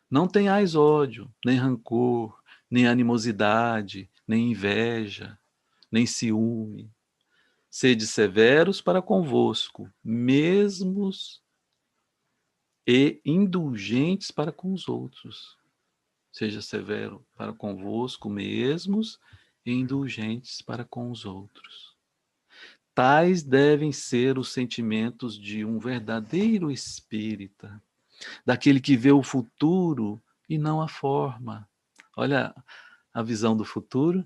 Não tenhais ódio, nem rancor, nem animosidade, nem inveja, nem ciúme. Sede severos para convosco, mesmos e indulgentes para com os outros. Seja severo para convosco mesmos e indulgentes para com os outros. Tais devem ser os sentimentos de um verdadeiro espírita, daquele que vê o futuro e não a forma. Olha a visão do futuro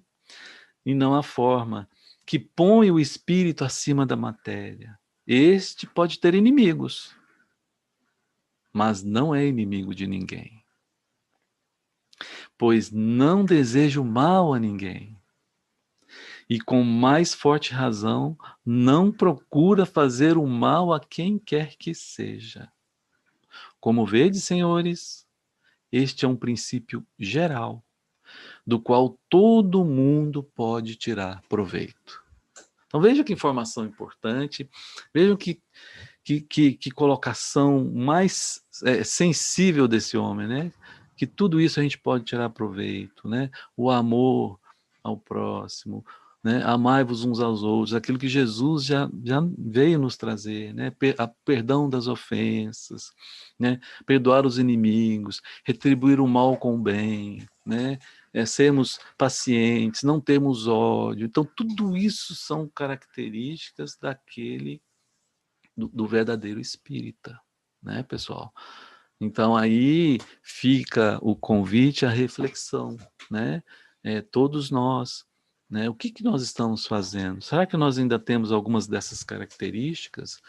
e não a forma, que põe o espírito acima da matéria. Este pode ter inimigos, mas não é inimigo de ninguém, pois não deseja o mal a ninguém. E com mais forte razão, não procura fazer o mal a quem quer que seja. Como vedes, senhores, este é um princípio geral, do qual todo mundo pode tirar proveito. Então veja que informação importante, vejam que colocação mais sensível desse homem, né? Que tudo isso a gente pode tirar proveito, né? O amor ao próximo, né? Amai-vos uns aos outros, aquilo que Jesus já veio nos trazer, né? Perdão das ofensas, né? Perdoar os inimigos, retribuir o mal com o bem, né? Sermos pacientes, não termos ódio. Então, tudo isso são características daquele do verdadeiro espírita, né, pessoal? Então, aí fica o convite à reflexão, né? Todos nós, né? O que nós estamos fazendo? Será que nós ainda temos algumas dessas características?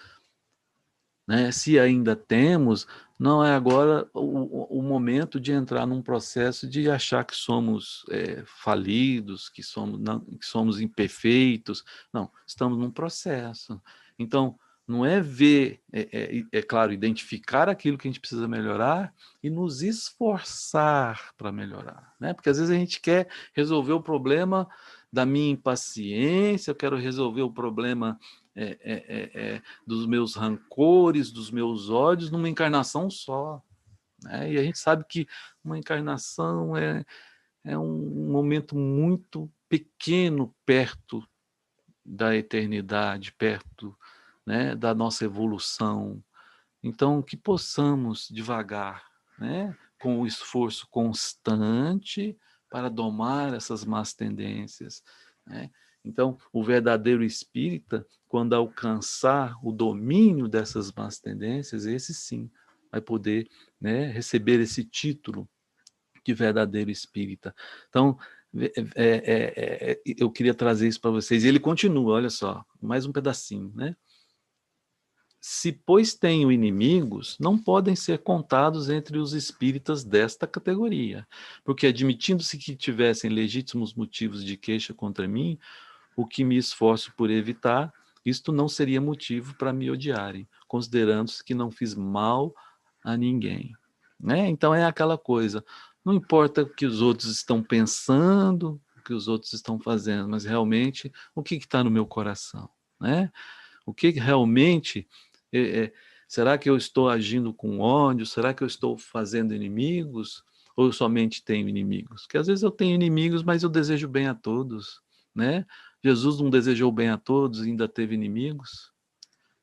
Né? Se ainda temos, não é agora o momento de entrar num processo de achar que somos falidos, que somos imperfeitos. Não, estamos num processo. Então, não é ver, claro, identificar aquilo que a gente precisa melhorar e nos esforçar para melhorar. Né? Porque às vezes a gente quer resolver o problema da minha impaciência, eu quero resolver o problema dos meus rancores, dos meus ódios, numa encarnação só. Né? E a gente sabe que uma encarnação é um momento muito pequeno perto da eternidade, perto, né, da nossa evolução. Então, que possamos devagar, né, com o esforço constante para domar essas más tendências, né? Então, o verdadeiro espírita, quando alcançar o domínio dessas más tendências, esse sim vai poder, né, receber esse título de verdadeiro espírita. Então, eu queria trazer isso para vocês. E ele continua, olha só, mais um pedacinho, né? Se, pois, tenho inimigos, não podem ser contados entre os espíritas desta categoria, porque admitindo-se que tivessem legítimos motivos de queixa contra mim, o que me esforço por evitar, isto não seria motivo para me odiarem, considerando-se que não fiz mal a ninguém. Né? Então é aquela coisa, não importa o que os outros estão pensando, o que os outros estão fazendo, mas realmente o que está no meu coração, né? O que realmente será que eu estou agindo com ódio? Será que eu estou fazendo inimigos? Ou eu somente tenho inimigos? Porque às vezes eu tenho inimigos, mas eu desejo bem a todos, né? Jesus não desejou bem a todos e ainda teve inimigos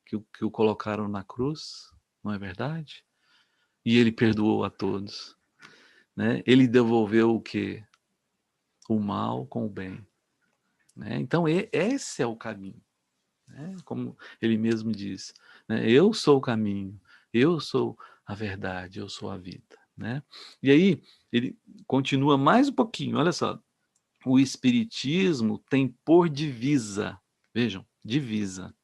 que o colocaram na cruz, não é verdade? E ele perdoou a todos, né? Ele devolveu o quê? O mal com o bem, né? Então, esse é o caminho, né? Como ele mesmo diz, né? Eu sou o caminho, eu sou a verdade, eu sou a vida, né? E aí, ele continua mais um pouquinho, olha só. O Espiritismo tem por divisa, vejam, divisa.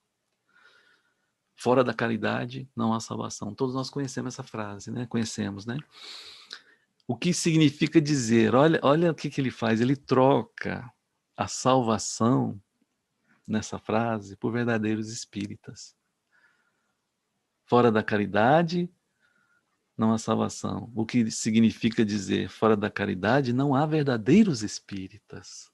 Fora da caridade não há salvação. Todos nós conhecemos essa frase, né? Conhecemos, né? O que significa dizer, olha o que ele faz, ele troca a salvação nessa frase por verdadeiros espíritas. Fora da caridade não há salvação. O que significa dizer, fora da caridade não há verdadeiros espíritas.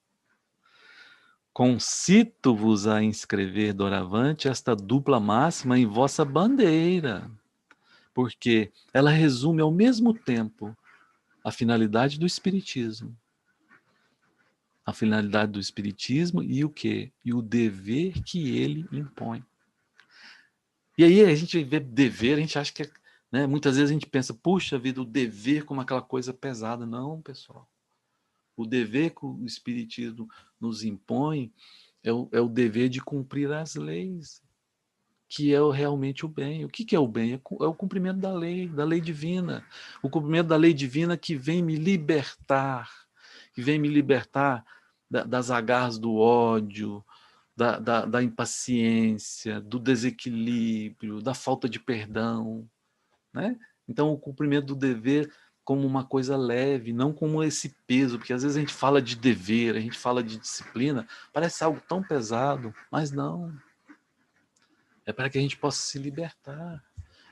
Concito-vos a inscrever doravante esta dupla máxima em vossa bandeira, porque ela resume ao mesmo tempo a finalidade do Espiritismo. A finalidade do Espiritismo e o quê? E o dever que ele impõe. E aí a gente vê dever, a gente acha que, né, muitas vezes a gente pensa, puxa vida, o dever como aquela coisa pesada. Não, pessoal. O dever que o Espiritismo nos impõe é o dever de cumprir as leis, que é realmente o bem. O que é o bem? É o cumprimento da lei divina. O cumprimento da lei divina que vem me libertar, das agarras do ódio, da impaciência, do desequilíbrio, da falta de perdão, né? Então, o cumprimento do dever como uma coisa leve, não como esse peso, porque às vezes a gente fala de dever, a gente fala de disciplina, parece algo tão pesado, mas não. É para que a gente possa se libertar,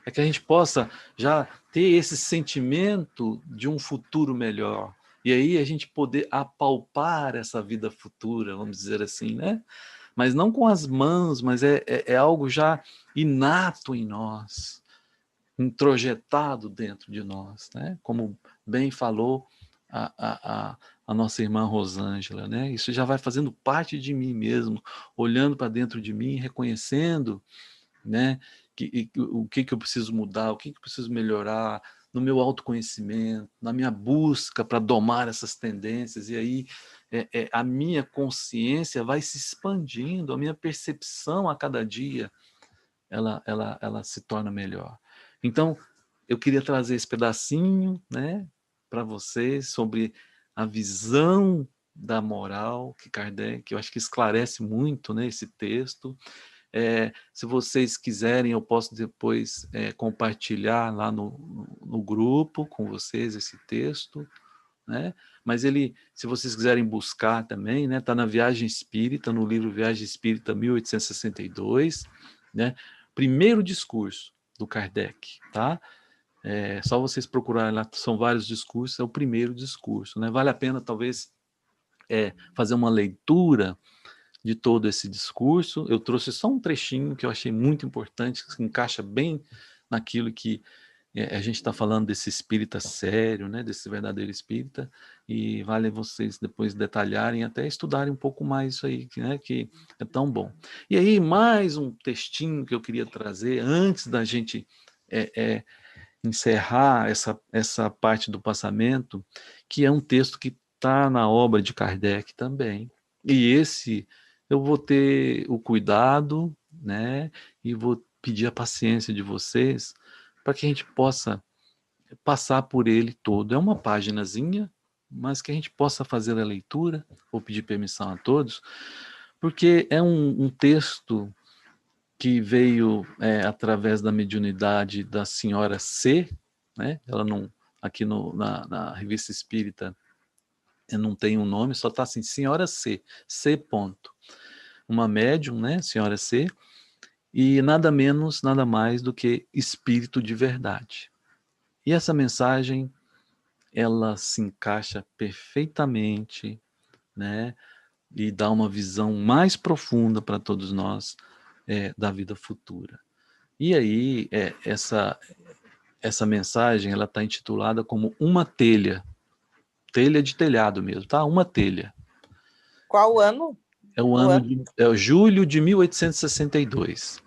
é que a gente possa já ter esse sentimento de um futuro melhor, e aí a gente poder apalpar essa vida futura, vamos dizer assim, né? Mas não com as mãos, mas é algo já inato em nós, introjetado dentro de nós, né? Como bem falou a nossa irmã Rosângela, né? Isso já vai fazendo parte de mim mesmo, olhando para dentro de mim, reconhecendo, né? O que eu preciso mudar, o que eu preciso melhorar no meu autoconhecimento, na minha busca para domar essas tendências, e aí a minha consciência vai se expandindo, a minha percepção a cada dia, ela se torna melhor. Então, eu queria trazer esse pedacinho, né, para vocês sobre a visão da moral que Kardec, eu acho que esclarece muito, né, esse texto. Se vocês quiserem, eu posso depois compartilhar lá no grupo com vocês esse texto, né? Mas ele, se vocês quiserem buscar também, né, está na Viagem Espírita, no livro Viagem Espírita 1862, né? Primeiro discurso do Kardec, tá? Só vocês procurarem lá, são vários discursos, é o primeiro discurso, né? Vale a pena, talvez, fazer uma leitura de todo esse discurso. Eu trouxe só um trechinho que eu achei muito importante, que se encaixa bem naquilo que a gente está falando desse espírita sério, né, desse verdadeiro espírita, e vale vocês depois detalharem, até estudarem um pouco mais isso aí, né, que é tão bom. E aí, mais um textinho que eu queria trazer, antes da gente encerrar essa parte do passamento, que é um texto que está na obra de Kardec também, e esse eu vou ter o cuidado, né, e vou pedir a paciência de vocês para que a gente possa passar por ele todo. É uma paginazinha, mas que a gente possa fazer a leitura. Vou pedir permissão a todos, porque é um texto que veio através da mediunidade da senhora C, né? Ela não, aqui na Revista Espírita não tem um nome, só está assim, senhora C, C ponto. Uma médium, né, senhora C, e nada menos, nada mais do que espírito de verdade. E essa mensagem, ela se encaixa perfeitamente, né, e dá uma visão mais profunda para todos nós da vida futura. E aí, essa mensagem, ela está intitulada como Uma Telha de telhado mesmo, tá? Uma telha. Qual ano? É o julho de 1862.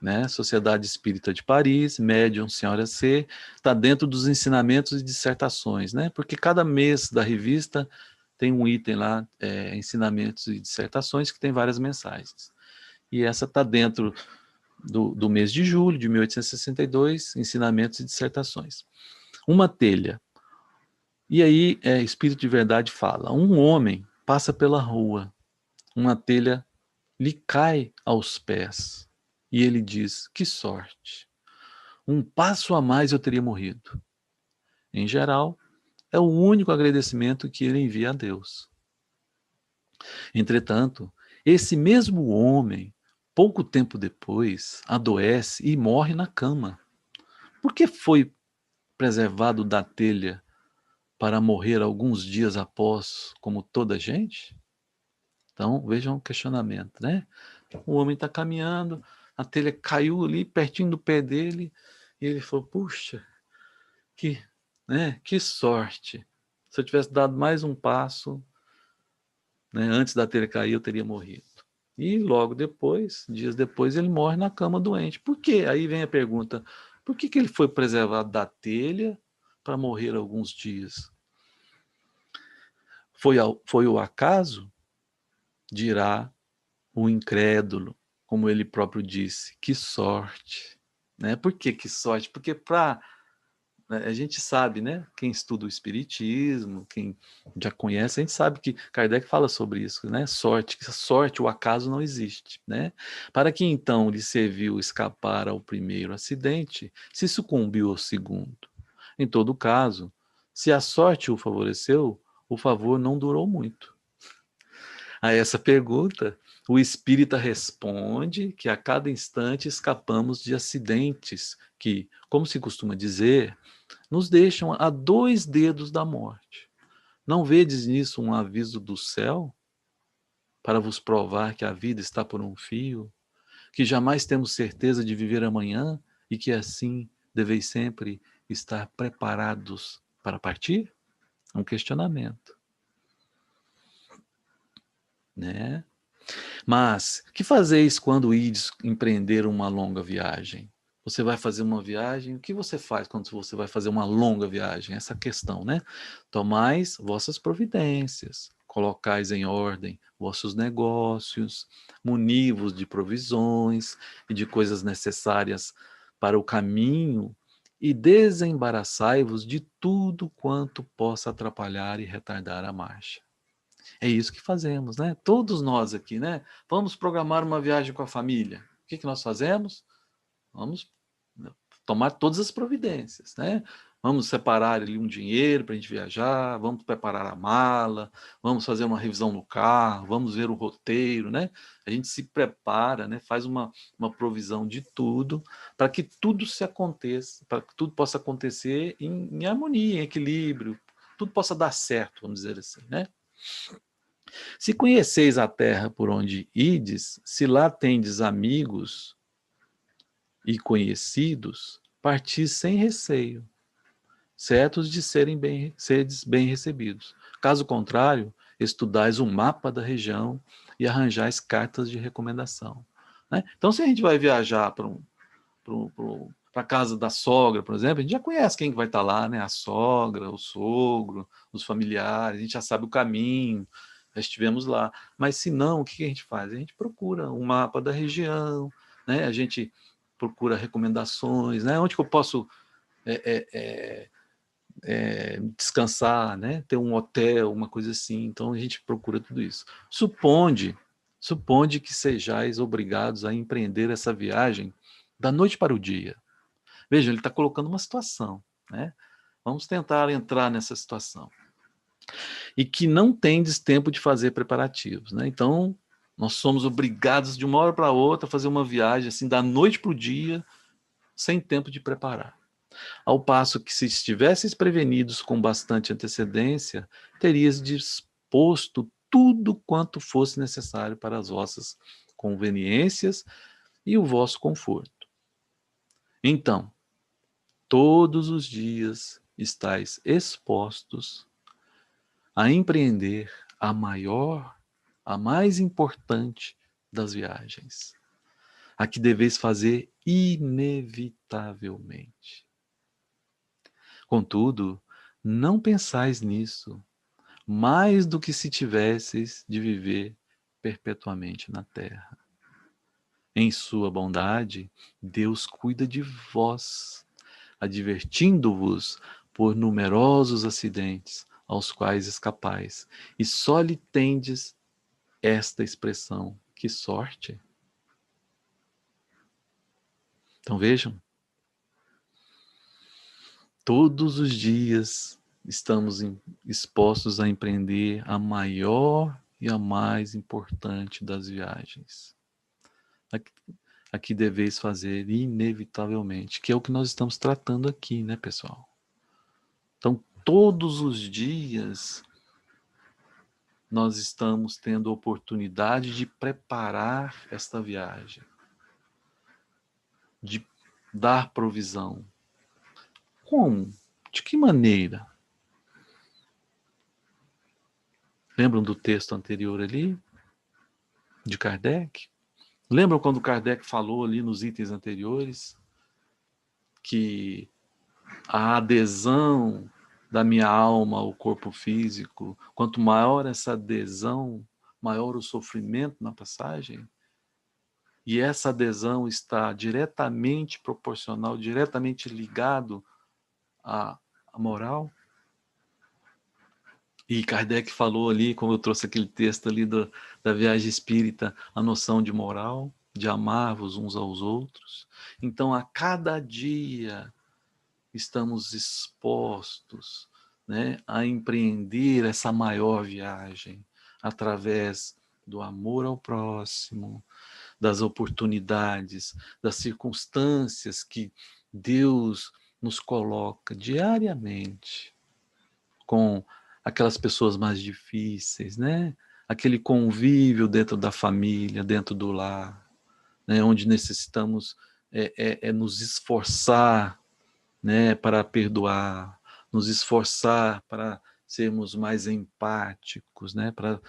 Né? Sociedade Espírita de Paris, médium Senhora C, está dentro dos ensinamentos e dissertações, né? Porque cada mês da revista tem um item lá, ensinamentos e dissertações, que tem várias mensagens. E essa está dentro do mês de julho de 1862, ensinamentos e dissertações. Uma telha. E aí, Espírito de Verdade fala, um homem passa pela rua, uma telha lhe cai aos pés, e ele diz, que sorte, um passo a mais eu teria morrido. Em geral, é o único agradecimento que ele envia a Deus. Entretanto, esse mesmo homem, pouco tempo depois, adoece e morre na cama. Por que foi preservado da telha para morrer alguns dias após, como toda gente? Então, vejam o questionamento, né? O homem está caminhando, a telha caiu ali pertinho do pé dele, e ele falou, puxa, que sorte. Se eu tivesse dado mais um passo, né, antes da telha cair, eu teria morrido. E logo depois, dias depois, ele morre na cama doente. Por quê? Aí vem a pergunta, por que ele foi preservado da telha para morrer alguns dias? Foi o acaso? Dirá o incrédulo, como ele próprio disse, que sorte. Né? Por que sorte? Porque a gente sabe, né? Quem estuda o Espiritismo, quem já conhece, a gente sabe que Kardec fala sobre isso, né? Sorte, o acaso não existe, né? Para que então lhe serviu escapar ao primeiro acidente, se sucumbiu ao segundo. Em todo caso, se a sorte o favoreceu, o favor não durou muito. A essa pergunta, o espírita responde que a cada instante escapamos de acidentes que, como se costuma dizer, nos deixam a 2 dedos da morte. Não vedes nisso um aviso do céu para vos provar que a vida está por um fio, que jamais temos certeza de viver amanhã e que assim deveis sempre estar preparados para partir? Um questionamento, né? Mas, que fazeis quando ides empreender uma longa viagem? Você vai fazer uma viagem, o que você faz quando você vai fazer uma longa viagem? Essa questão, né? Tomais vossas providências, colocais em ordem vossos negócios, munivos de provisões e de coisas necessárias para o caminho e desembaraçai-vos de tudo quanto possa atrapalhar e retardar a marcha. É isso que fazemos, né? Todos nós aqui, né? Vamos programar uma viagem com a família. O que nós fazemos? Vamos tomar todas as providências, né? Vamos separar ali um dinheiro para a gente viajar, vamos preparar a mala, vamos fazer uma revisão no carro, vamos ver o roteiro, né? A gente se prepara, né? Faz uma provisão de tudo para que tudo se aconteça, para que tudo possa acontecer em harmonia, em equilíbrio, tudo possa dar certo, vamos dizer assim, né? Se conheceis a terra por onde ides, se lá tendes amigos e conhecidos, partis sem receio, certos de seres bem recebidos. Caso contrário, estudais um mapa da região e arranjais cartas de recomendação. Né? Então, se a gente vai viajar para a casa da sogra, por exemplo, a gente já conhece quem vai estar lá, né? A sogra, o sogro, os familiares, a gente já sabe o caminho, já estivemos lá. Mas se não, o que a gente faz? A gente procura um mapa da região, né? A gente procura recomendações, né? Onde que eu posso descansar, né? Ter um hotel, uma coisa assim. Então a gente procura tudo isso. Suponde que sejais obrigados a empreender essa viagem da noite para o dia. Veja, ele está colocando uma situação, né? Vamos tentar entrar nessa situação. E que não tendes tempo de fazer preparativos, né? Então, nós somos obrigados de uma hora para outra a fazer uma viagem assim da noite para o dia, sem tempo de preparar. Ao passo que, se estivesseis prevenidos com bastante antecedência, terias disposto tudo quanto fosse necessário para as vossas conveniências e o vosso conforto. Então, todos os dias estáis expostos a empreender a maior a mais importante das viagens, a que deveis fazer inevitavelmente. Contudo, não pensais nisso, mais do que se tivesseis de viver perpetuamente na terra. Em sua bondade, Deus cuida de vós, advertindo-vos por numerosos acidentes aos quais escapais, e só lhe tendes esta expressão: que sorte! Então vejam, todos os dias estamos expostos a empreender a maior e a mais importante das viagens. A que deveis fazer inevitavelmente, que é o que nós estamos tratando aqui, né, pessoal? Então, todos os dias nós estamos tendo a oportunidade de preparar esta viagem, de dar provisão. Como? De que maneira? Lembram do texto anterior ali? De Kardec? Lembram quando Kardec falou ali nos itens anteriores que a adesão da minha alma ao corpo físico, quanto maior essa adesão, maior o sofrimento na passagem? E essa adesão está diretamente proporcional, diretamente ligado à moral? E Kardec falou ali, como eu trouxe aquele texto ali da viagem espírita, a noção de moral, de amar-vos uns aos outros. Então, a cada dia estamos expostos, né, a empreender essa maior viagem através do amor ao próximo, das oportunidades, das circunstâncias que Deus nos coloca diariamente com aquelas pessoas mais difíceis, né? Aquele convívio dentro da família, dentro do lar, né? Onde necessitamos nos esforçar, né? Para perdoar, nos esforçar para sermos mais empáticos, né? Para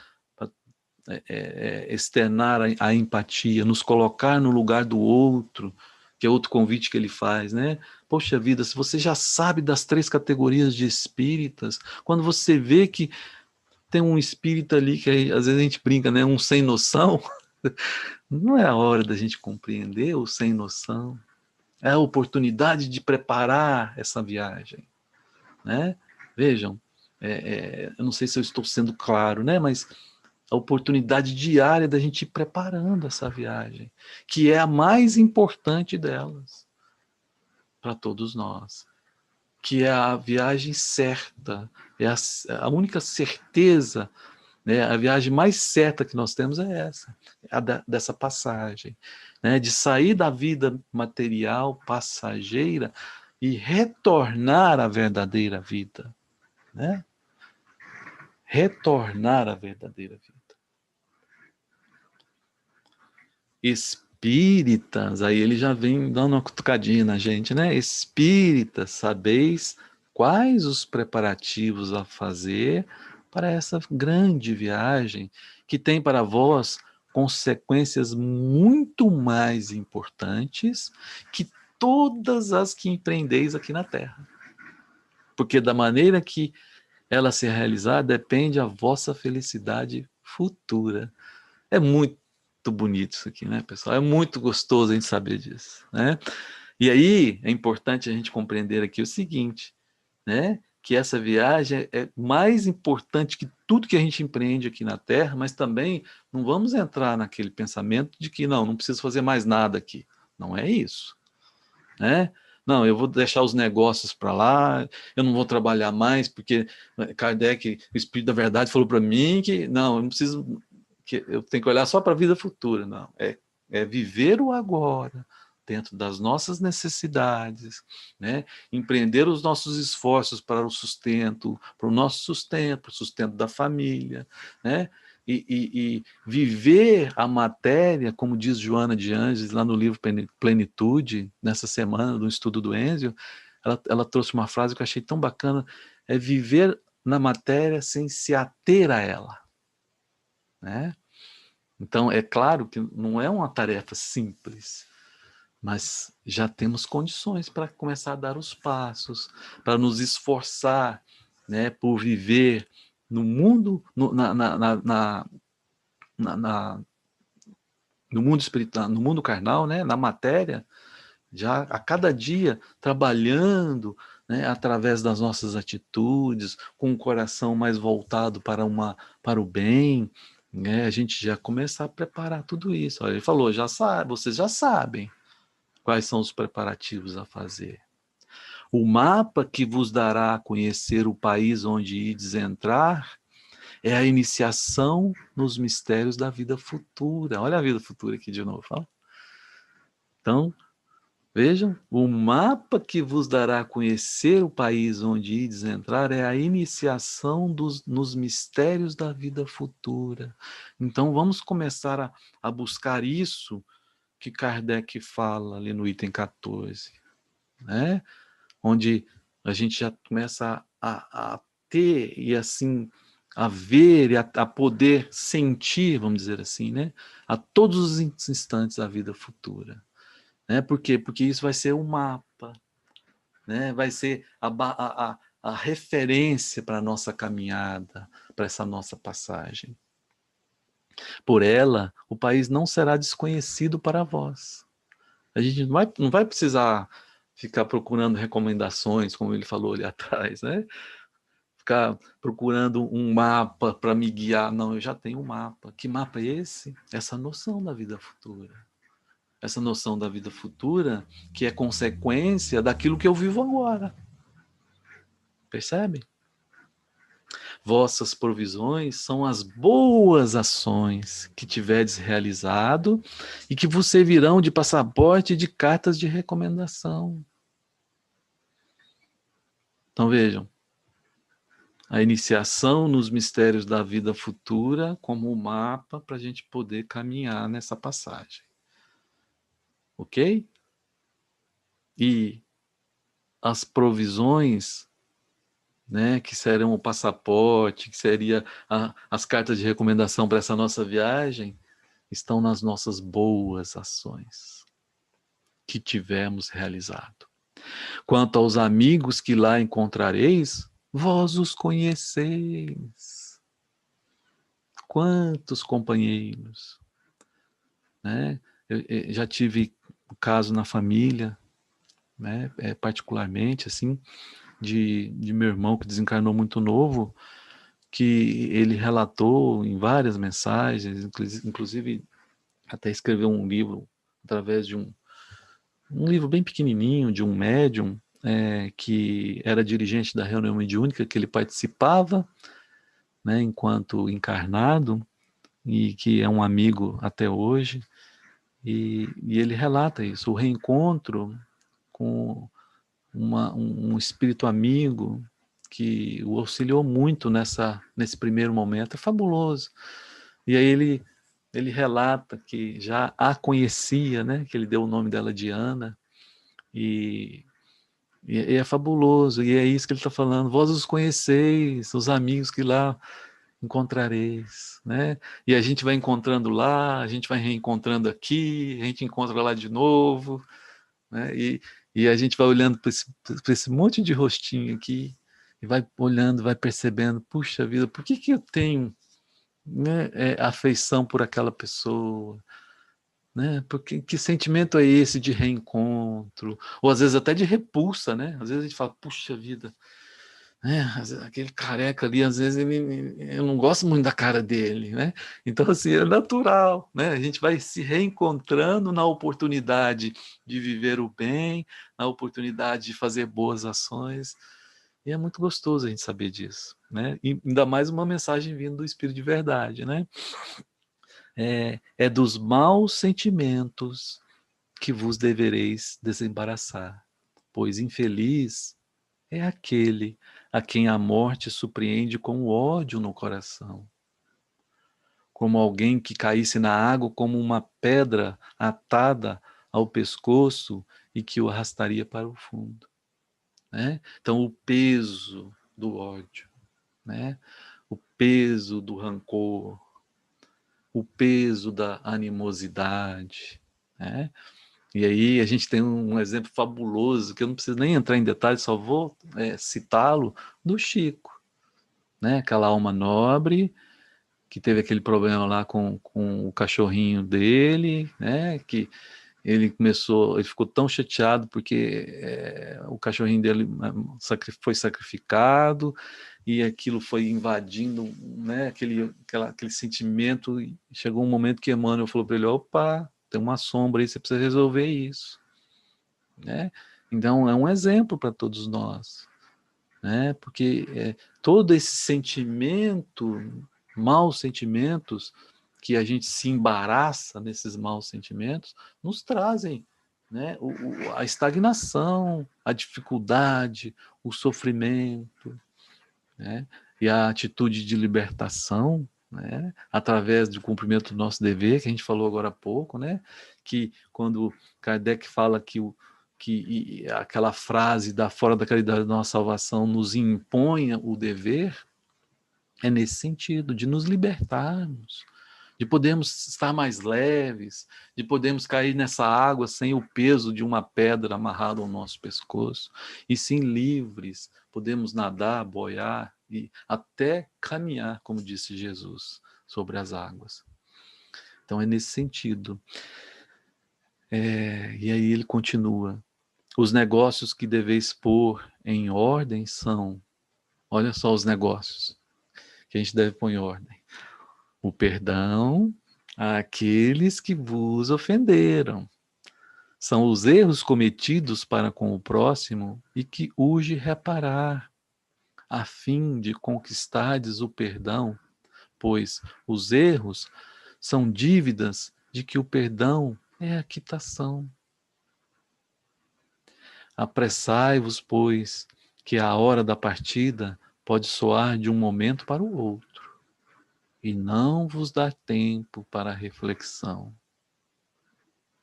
externar a empatia, nos colocar no lugar do outro, que é outro convite que ele faz, né? Poxa vida, se você já sabe das 3 categorias de espíritas, quando você vê que tem um espírita ali que às vezes a gente brinca, né? Um sem noção, não é a hora da gente compreender o sem noção. É a oportunidade de preparar essa viagem, né? Vejam, eu não sei se eu estou sendo claro, né? Mas a oportunidade diária da gente ir preparando essa viagem, que é a mais importante delas para todos nós, que é a viagem certa, é a única certeza, né? A viagem mais certa que nós temos é essa, dessa passagem, né? De sair da vida material passageira e retornar à verdadeira vida, né? Retornar à verdadeira vida. Espíritas, aí ele já vem dando uma cutucadinha na gente, né? Espíritas, sabeis quais os preparativos a fazer para essa grande viagem, que tem para vós consequências muito mais importantes que todas as que empreendeis aqui na Terra. Porque da maneira que ela se realizar, depende a vossa felicidade futura. É muito bonito isso aqui, né, pessoal? É muito gostoso a gente saber disso, né? E aí é importante a gente compreender aqui o seguinte, né? Que essa viagem é mais importante que tudo que a gente empreende aqui na Terra, mas também não vamos entrar naquele pensamento de que não preciso fazer mais nada aqui. Não é isso, né? Não, eu vou deixar os negócios para lá, eu não vou trabalhar mais, porque Kardec, o Espírito da Verdade, falou para mim que não, eu não preciso, que eu tenho que olhar só para a vida futura. Não, é viver o agora, dentro das nossas necessidades, né? Empreender os nossos esforços para o sustento, para o nosso sustento, para o sustento da família, né? E viver a matéria, como diz Joana de Ângeles, lá no livro Plenitude, nessa semana do estudo do Enzio, ela trouxe uma frase que eu achei tão bacana, é viver na matéria sem se ater a ela, né? Então, é claro que não é uma tarefa simples, mas já temos condições para começar a dar os passos, para nos esforçar, né, por viver no mundo, no mundo espiritual, no mundo carnal, né, na matéria, já a cada dia trabalhando, né, através das nossas atitudes, com o coração mais voltado para o bem, né, a gente já começa a preparar tudo isso. Olha, ele falou, já sabe, vocês já sabem quais são os preparativos a fazer. O mapa que vos dará a conhecer o país onde ides entrar é a iniciação nos mistérios da vida futura. Olha a vida futura aqui de novo. Ó. Então, vejam, o mapa que vos dará a conhecer o país onde ides entrar é a iniciação nos mistérios da vida futura. Então, vamos começar a buscar isso que Kardec fala ali no item 14, né? Onde a gente já começa a ter e assim a ver e a poder sentir, vamos dizer assim, né? A todos os instantes da vida futura. Né? Por quê? Porque isso vai ser o mapa, né? Vai ser a referência para a nossa caminhada, para essa nossa passagem. Por ela, o país não será desconhecido para vós. A gente não vai precisar ficar procurando recomendações, como ele falou ali atrás, né? Ficar procurando um mapa para me guiar. Não, eu já tenho um mapa. Que mapa é esse? Essa noção da vida futura. Essa noção da vida futura que é consequência daquilo que eu vivo agora. Percebe? Vossas provisões são as boas ações que tiverdes realizado e que vos servirão de passaporte e de cartas de recomendação. Então vejam, a iniciação nos mistérios da vida futura como um mapa para a gente poder caminhar nessa passagem. Ok? E as provisões, né, que serão o passaporte, que seria as cartas de recomendação para essa nossa viagem, estão nas nossas boas ações que tivemos realizado. Quanto aos amigos que lá encontrareis, vós os conheceis. Quantos companheiros, né? Eu já tive um caso na família, né, particularmente, assim, de meu irmão que desencarnou muito novo, que ele relatou em várias mensagens, inclusive até escreveu um livro através de um livro bem pequenininho, de um médium, que era dirigente da reunião mediúnica, que ele participava, né, enquanto encarnado, e que é um amigo até hoje, e ele relata isso, o reencontro com um espírito amigo que o auxiliou muito nesse primeiro momento, é fabuloso. E aí ele relata que já a conhecia, né, que ele deu o nome dela de Ana, e é fabuloso, e é isso que ele está falando, vós os conheceis, os amigos que lá encontrareis, né? E a gente vai encontrando lá, a gente vai reencontrando aqui, a gente encontra lá de novo, né? E a gente vai olhando para esse monte de rostinho aqui, e vai olhando, vai percebendo, puxa vida, por que eu tenho, né, afeição por aquela pessoa? Né? Porque que sentimento é esse de reencontro? Ou às vezes até de repulsa, né? Às vezes a gente fala, puxa vida, né? Aquele careca ali, às vezes eu não gosto muito da cara dele, né? Então, assim, é natural, né? A gente vai se reencontrando na oportunidade de viver o bem, na oportunidade de fazer boas ações, e é muito gostoso a gente saber disso, né? E ainda mais uma mensagem vindo do Espírito de verdade, né? É dos maus sentimentos que vos devereis desembaraçar, pois infeliz é aquele a quem a morte surpreende com ódio no coração, como alguém que caísse na água como uma pedra atada ao pescoço e que o arrastaria para o fundo, né? Então o peso do ódio, né? O peso do rancor, o peso da animosidade, né? E aí a gente tem um exemplo fabuloso, que eu não preciso nem entrar em detalhes, só vou citá-lo, do Chico, né? Aquela alma nobre, que teve aquele problema lá com o cachorrinho dele, né? Que ele ficou tão chateado porque o cachorrinho dele foi sacrificado, e aquilo foi invadindo, né, aquele sentimento, e chegou um momento que Emmanuel falou para ele, opa, tem uma sombra aí, você precisa resolver isso, né? Então é um exemplo para todos nós, né? Porque todo esse sentimento, maus sentimentos, que a gente se embaraça nesses maus sentimentos, nos trazem, né, a estagnação, a dificuldade, o sofrimento, né, e a atitude de libertação, né, através do cumprimento do nosso dever, que a gente falou agora há pouco, né, que quando Kardec fala que aquela frase da fora da caridade da nossa salvação nos impõe o dever, é nesse sentido, de nos libertarmos, de podermos estar mais leves, de podermos cair nessa água sem o peso de uma pedra amarrada ao nosso pescoço, e sim livres, podemos nadar, boiar e até caminhar, como disse Jesus, sobre as águas. Então é nesse sentido. E aí ele continua. Os negócios que deveis pôr em ordem são, olha só os negócios que a gente deve pôr em ordem. O perdão àqueles que vos ofenderam. São os erros cometidos para com o próximo e que urge reparar, a fim de conquistardes o perdão, pois os erros são dívidas de que o perdão é a quitação. Apressai-vos, pois, que a hora da partida pode soar de um momento para o outro, e não vos dá tempo para a reflexão.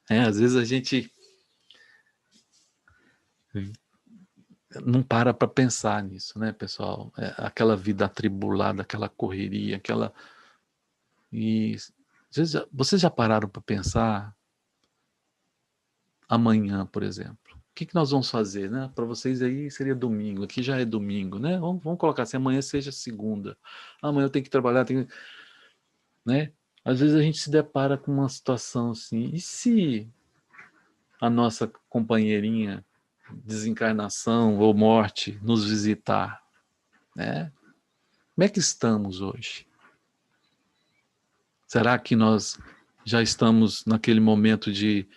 Às vezes a gente não para pensar nisso, né, pessoal? Aquela vida atribulada, aquela correria, E vocês já pararam para pensar amanhã, por exemplo? O que nós vamos fazer, né? Para vocês aí seria domingo, aqui já é domingo, né? Vamos colocar assim, amanhã seja segunda. Amanhã eu tenho que trabalhar, né? Às vezes a gente se depara com uma situação assim, e se a nossa companheirinha, desencarnação ou morte, nos visitar, né? Como é que estamos hoje? Será que nós já estamos naquele momento de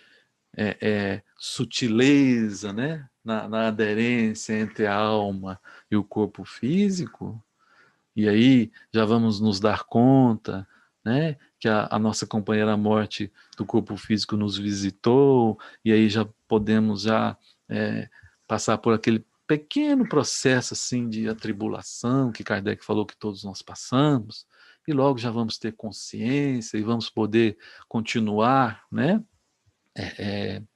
sutileza, né? Na aderência entre a alma e o corpo físico? E aí já vamos nos dar conta, né, que a nossa companheira morte do corpo físico nos visitou, e aí já podemos passar por aquele pequeno processo assim de atribulação que Kardec falou que todos nós passamos, e logo já vamos ter consciência e vamos poder continuar, né,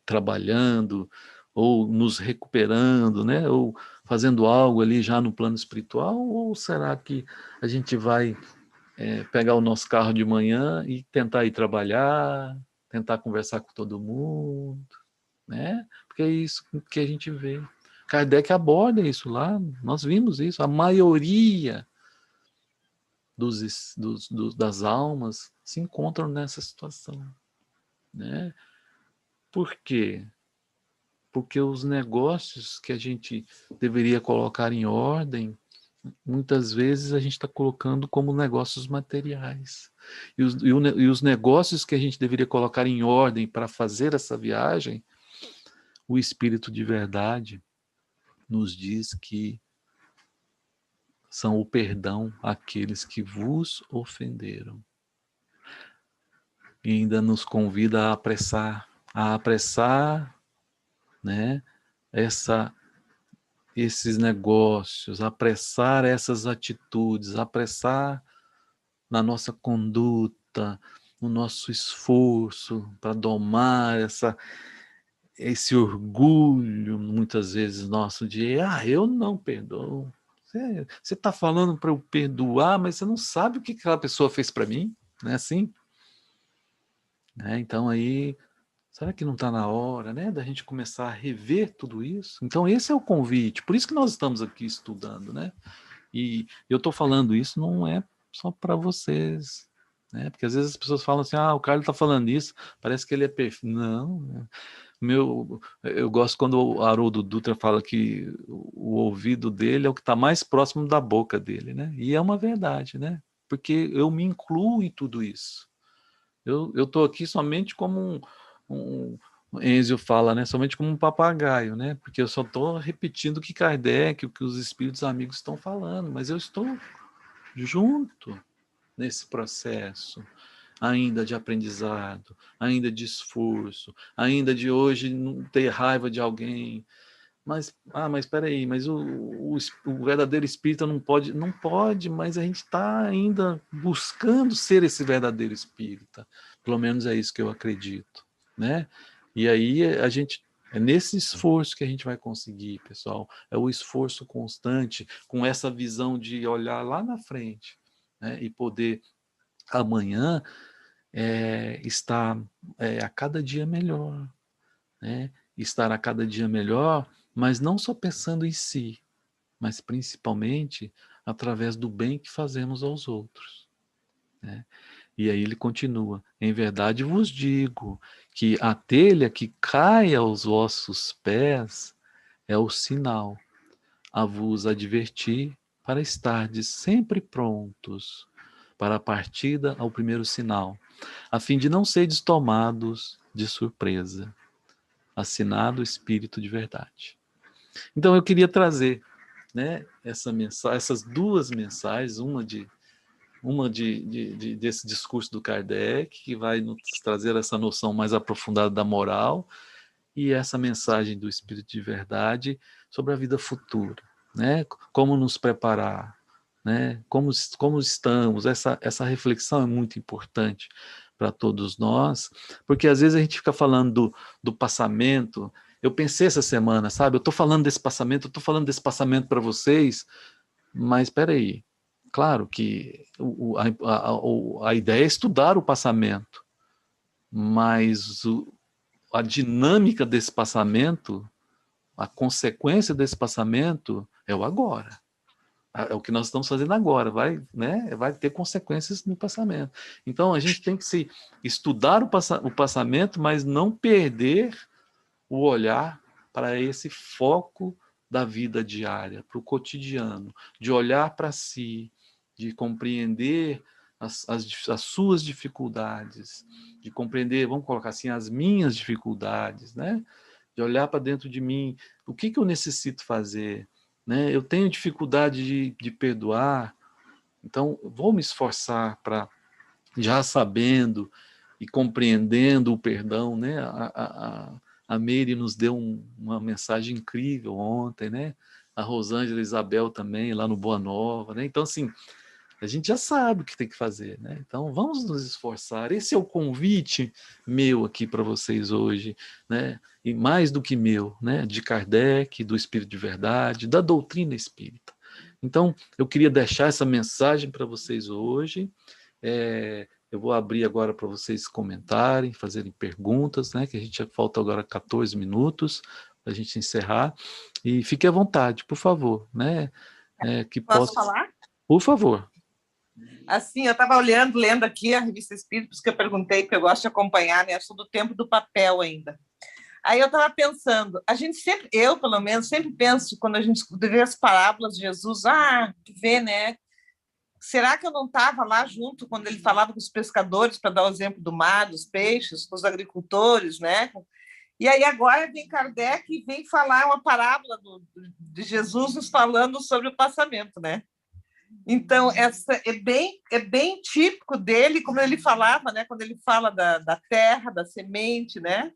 trabalhando ou nos recuperando, né, ou fazendo algo ali já no plano espiritual, ou será que a gente vai pegar o nosso carro de manhã e tentar ir trabalhar, tentar conversar com todo mundo, né? Porque é isso que a gente vê. Kardec aborda isso lá, nós vimos isso, a maioria das almas se encontram nessa situação, né? Por quê? Porque os negócios que a gente deveria colocar em ordem, muitas vezes a gente está colocando como negócios materiais. E os negócios que a gente deveria colocar em ordem para fazer essa viagem, o Espírito de verdade nos diz que são o perdão àqueles que vos ofenderam. E ainda nos convida a apressar, né, esses negócios, apressar essas atitudes, apressar na nossa conduta, no nosso esforço para domar esse orgulho, muitas vezes, nosso de eu não perdoo. Você está falando para eu perdoar, mas você não sabe o que aquela pessoa fez para mim, não é assim? né? Então aí, será que não está na hora, né, da gente começar a rever tudo isso? Então esse é o convite, por isso que nós estamos aqui estudando, né? E eu estou falando isso não é só para vocês, né? Porque às vezes as pessoas falam assim, o Carlos está falando isso, parece que ele é perfeito. Não, eu gosto quando o Haroldo Dutra fala que o ouvido dele é o que está mais próximo da boca dele, né? E é uma verdade, né? Porque eu me incluo em tudo isso. Eu estou aqui somente como Enzio fala, né? Somente como um papagaio, né? Porque eu só estou repetindo o que Kardec, o que os espíritos amigos estão falando, mas eu estou junto nesse processo, ainda de aprendizado, ainda de esforço, ainda de hoje não ter raiva de alguém. Mas espera aí, mas o verdadeiro espírita não pode, mas a gente está ainda buscando ser esse verdadeiro espírita. Pelo menos é isso que eu acredito, né? E aí é nesse esforço que a gente vai conseguir, pessoal. É o esforço constante, com essa visão de olhar lá na frente, né? E poder amanhã estar a cada dia melhor, né? Estar a cada dia melhor, mas não só pensando em si, mas principalmente através do bem que fazemos aos outros, né? E aí ele continua: em verdade vos digo que a telha que cai aos vossos pés é o sinal a vos advertir para estardes sempre prontos para a partida ao primeiro sinal, a fim de não serdes tomados de surpresa. Assinado Espírito de Verdade. Então eu queria trazer, né, essas duas mensagens, uma desse discurso do Kardec, que vai nos trazer essa noção mais aprofundada da moral, e essa mensagem do Espírito de Verdade sobre a vida futura, né? Como nos preparar, né? Como estamos, essa reflexão é muito importante para todos nós, porque às vezes a gente fica falando do passamento. Eu pensei essa semana, sabe? Eu estou falando desse passamento para vocês, mas espera aí. Claro que a ideia é estudar o passamento, mas a dinâmica desse passamento, a consequência desse passamento é o agora. É o que nós estamos fazendo agora, vai ter consequências no passamento. Então, a gente tem que estudar o passamento, mas não perder o olhar para esse foco da vida diária, para o cotidiano, de olhar para si, de compreender as suas dificuldades, de compreender, vamos colocar assim, as minhas dificuldades, né? De olhar para dentro de mim, o que eu necessito fazer, né? Eu tenho dificuldade de perdoar, então vou me esforçar para, já sabendo e compreendendo o perdão, né? A Meire nos deu uma mensagem incrível ontem, né? A Rosângela Isabel também, lá no Boa Nova, né? Então, assim, a gente já sabe o que tem que fazer, né? Então, vamos nos esforçar. Esse é o convite meu aqui para vocês hoje, né? E mais do que meu, né? De Kardec, do Espírito de Verdade, da doutrina espírita. Então, eu queria deixar essa mensagem para vocês hoje. Eu vou abrir agora para vocês comentarem, fazerem perguntas, né? Que a gente já falta agora 14 minutos para a gente encerrar. E fique à vontade, por favor, né? Posso falar? Por favor. Assim, eu estava lendo aqui a Revista Espírita, por isso que eu perguntei, porque eu gosto de acompanhar, né? Eu sou do tempo do papel ainda. Aí eu estava pensando, eu pelo menos, sempre penso, quando a gente vê as parábolas de Jesus, vê, né? Será que eu não estava lá junto quando ele falava com os pescadores, para dar o exemplo do mar, dos peixes, com os agricultores, né? E aí agora vem Kardec e vem falar uma parábola de Jesus nos falando sobre o passamento, né? Então, essa é bem típico dele, como ele falava, né? Quando ele fala da terra, da semente, né?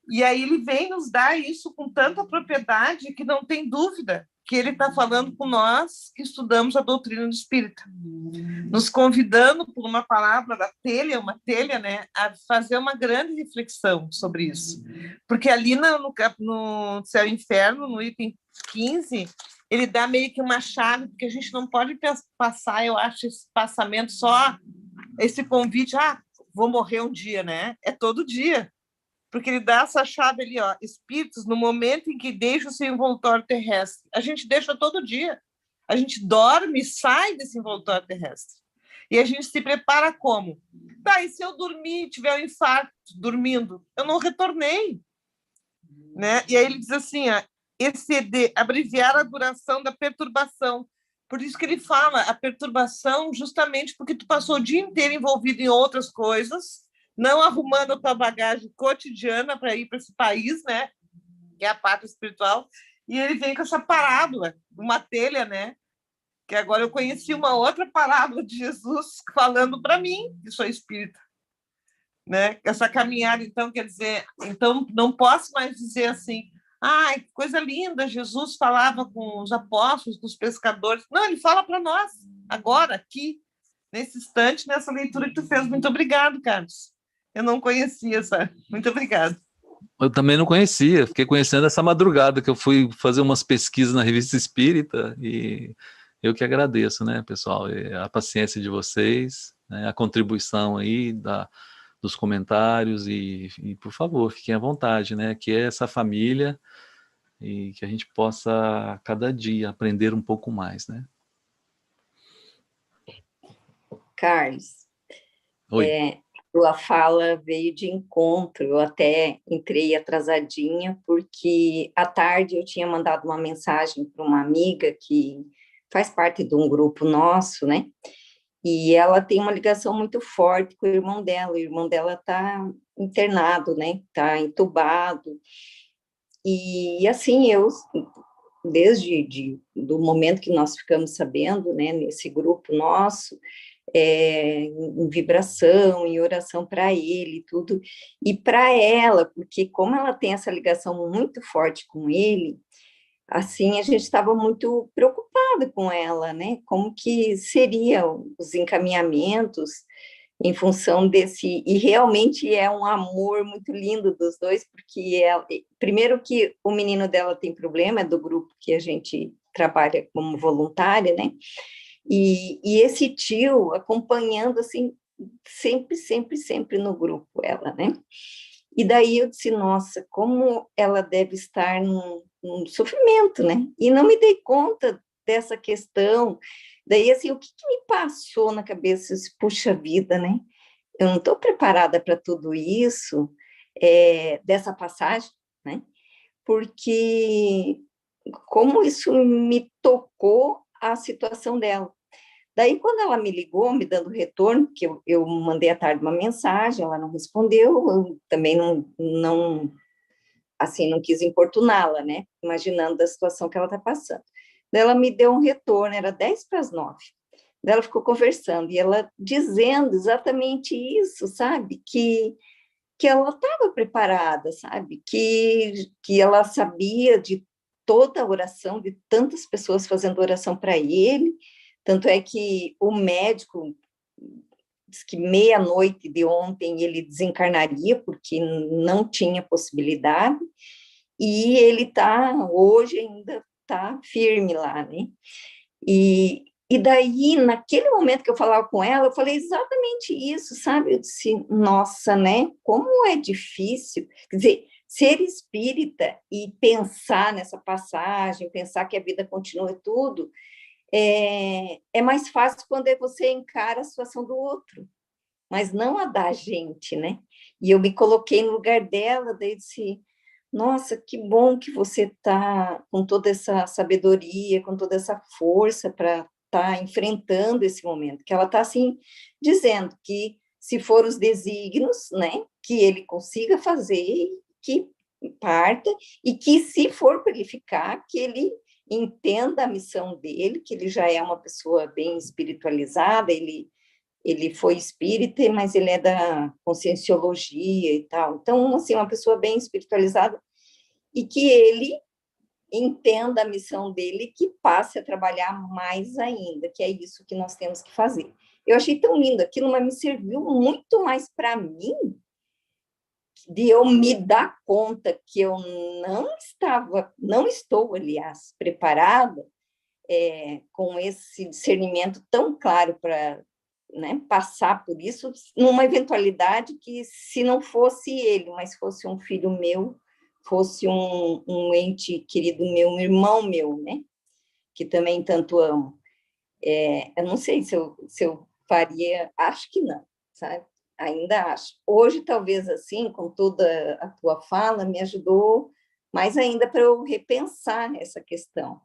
E aí ele vem nos dar isso com tanta propriedade que não tem dúvida que ele está falando com nós que estudamos a doutrina do Espírita, nos convidando por uma palavra da telha, uma telha, né, a fazer uma grande reflexão sobre isso. Porque ali no Céu e Inferno, no item 15, ele dá meio que uma chave, porque a gente não pode passar, eu acho, esse passamento só, esse convite, vou morrer um dia, né? É todo dia. Porque ele dá essa chave ali, ó, espíritos no momento em que deixa o seu envoltório terrestre. A gente deixa todo dia. A gente dorme e sai desse envoltório terrestre. E a gente se prepara como? Tá, e se eu dormir, tiver um infarto dormindo? Eu não retornei. Né? E aí ele diz assim, ó, exceder, abreviar a duração da perturbação. Por isso que ele fala a perturbação justamente porque tu passou o dia inteiro envolvido em outras coisas, não arrumando a tua bagagem cotidiana para ir para esse país, né? Que é a pátria espiritual. E ele vem com essa parábola, uma telha, né? Que agora eu conheci uma outra parábola de Jesus falando para mim, que sou espírita. Né? Essa caminhada, então, quer dizer, então não posso mais dizer assim, ai, que coisa linda, Jesus falava com os apóstolos, com os pescadores. Não, ele fala para nós, agora, aqui, nesse instante, nessa leitura que tu fez. Muito obrigado, Carlos. Eu não conhecia essa. Muito obrigado. Eu também não conhecia, fiquei conhecendo essa madrugada que eu fui fazer umas pesquisas na Revista Espírita e eu que agradeço, né, pessoal, a paciência de vocês, né, a contribuição aí dos comentários e, por favor, fiquem à vontade, né, que é essa família e que a gente possa, cada dia, aprender um pouco mais, né. Carlos, Oi. Tua fala veio de encontro, eu até entrei atrasadinha, porque à tarde eu tinha mandado uma mensagem para uma amiga que faz parte de um grupo nosso, né? E ela tem uma ligação muito forte com o irmão dela está internado, né? Está entubado. E assim, eu, desde do momento que nós ficamos sabendo, né, nesse grupo nosso, em vibração, em oração para ele, tudo, e para ela, porque como ela tem essa ligação muito forte com ele, assim, a gente estava muito preocupada com ela, né, como que seriam os encaminhamentos em função desse, e realmente é um amor muito lindo dos dois, porque primeiro que o menino dela tem problema, é do grupo que a gente trabalha como voluntária, né, e esse tio acompanhando, assim, sempre no grupo, ela, né? E daí eu disse, nossa, como ela deve estar num sofrimento, né? E não me dei conta dessa questão. Daí, assim, o que me passou na cabeça? Eu disse, puxa vida, né? Eu não estou preparada para tudo isso, dessa passagem, né? Porque como isso me tocou a situação dela. Daí, quando ela me ligou, me dando retorno, que eu mandei à tarde uma mensagem, ela não respondeu, eu também não quis importuná-la, né? Imaginando a situação que ela está passando. Daí ela me deu um retorno, era 10:50. Daí ela ficou conversando, e ela dizendo exatamente isso, sabe? Que ela estava preparada, sabe? Que ela sabia de toda a oração, de tantas pessoas fazendo oração para ele. Tanto é que o médico diz que meia-noite de ontem ele desencarnaria, porque não tinha possibilidade, e ele hoje ainda está firme lá, né? E daí, naquele momento que eu falava com ela, eu falei exatamente isso, sabe? Eu disse, nossa, né? Como é difícil. Quer dizer, ser espírita e pensar nessa passagem, pensar que a vida continua e tudo, é mais fácil quando você encara a situação do outro, mas não a da gente, né? E eu me coloquei no lugar dela, daí disse, nossa, que bom que você está com toda essa sabedoria, com toda essa força para estar enfrentando esse momento, que ela está, assim, dizendo que se for os desígnios, né, que ele consiga fazer, que parta, e que se for para ele ficar, que ele entenda a missão dele, que ele já é uma pessoa bem espiritualizada, ele foi espírita, mas ele é da conscienciologia e tal. Então, assim, uma pessoa bem espiritualizada e que ele entenda a missão dele e que passe a trabalhar mais ainda, que é isso que nós temos que fazer. Eu achei tão lindo aquilo, mas me serviu muito mais para mim de eu me dar conta que eu não estou, aliás, preparada com esse discernimento tão claro para né, passar por isso numa eventualidade que, se não fosse ele, mas fosse um filho meu, fosse um ente querido meu, um irmão meu, né, que também tanto amo. Eu não sei se eu faria, acho que não, sabe? Ainda acho. Hoje, talvez assim, com toda a tua fala, me ajudou mais ainda para eu repensar essa questão,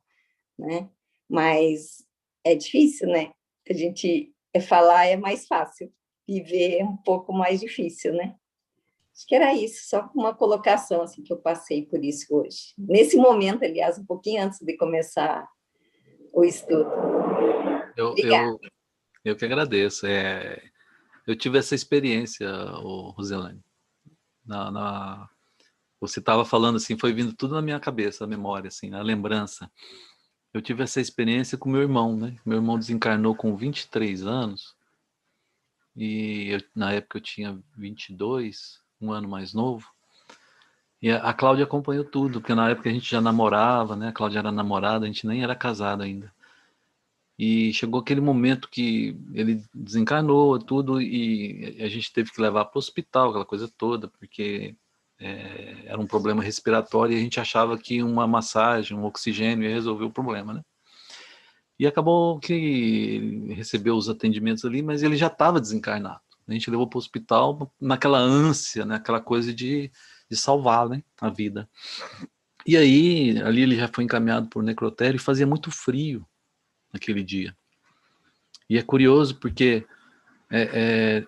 né? Mas é difícil, né? A gente falar é mais fácil, viver é um pouco mais difícil, né? Acho que era isso, só uma colocação assim que eu passei por isso hoje. Nesse momento, aliás, um pouquinho antes de começar o estudo. Eu que agradeço. Eu tive essa experiência, Roselane. Você estava falando assim, foi vindo tudo na minha cabeça, a memória, assim, a lembrança. Eu tive essa experiência com meu irmão, né? Meu irmão desencarnou com 23 anos e na época eu tinha 22, um ano mais novo. E a Cláudia acompanhou tudo, porque na época a gente já namorava, né? A Cláudia era namorada, a gente nem era casado ainda. E chegou aquele momento que ele desencarnou tudo e a gente teve que levar para o hospital, aquela coisa toda, porque era um problema respiratório e a gente achava que uma massagem, um oxigênio ia resolver o problema, né? E acabou que ele recebeu os atendimentos ali, mas ele já estava desencarnado. A gente levou para o hospital naquela ânsia, né? Aquela coisa de salvar, né? A vida. E aí, ali ele já foi encaminhado por necrotério e fazia muito frio naquele dia. E é curioso porque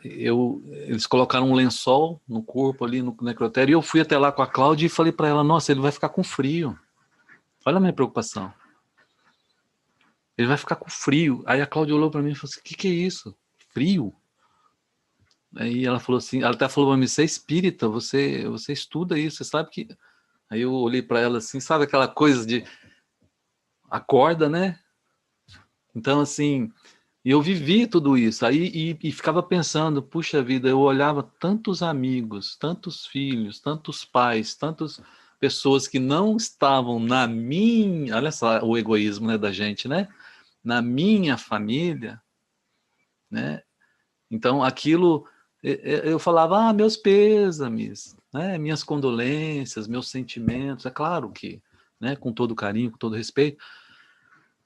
eles colocaram um lençol no corpo ali no necrotério e eu fui até lá com a Cláudia e falei para ela, nossa, ele vai ficar com frio. Olha a minha preocupação. Ele vai ficar com frio. Aí a Cláudia olhou para mim e falou assim, o que é isso? Frio? Aí ela falou assim, ela até falou para mim, você é espírita, você estuda isso, você sabe que... Aí eu olhei para ela assim, sabe aquela coisa de acorda, né? Então, assim, eu vivi tudo isso. Aí e ficava pensando, puxa vida, eu olhava tantos amigos, tantos filhos, tantos pais, tantas pessoas que não estavam na minha... Olha só o egoísmo, né, da gente, né? Na minha família, né? Então, aquilo... Eu falava, meus pêsames, né? Minhas condolências, meus sentimentos. É claro que, né, com todo carinho, com todo respeito,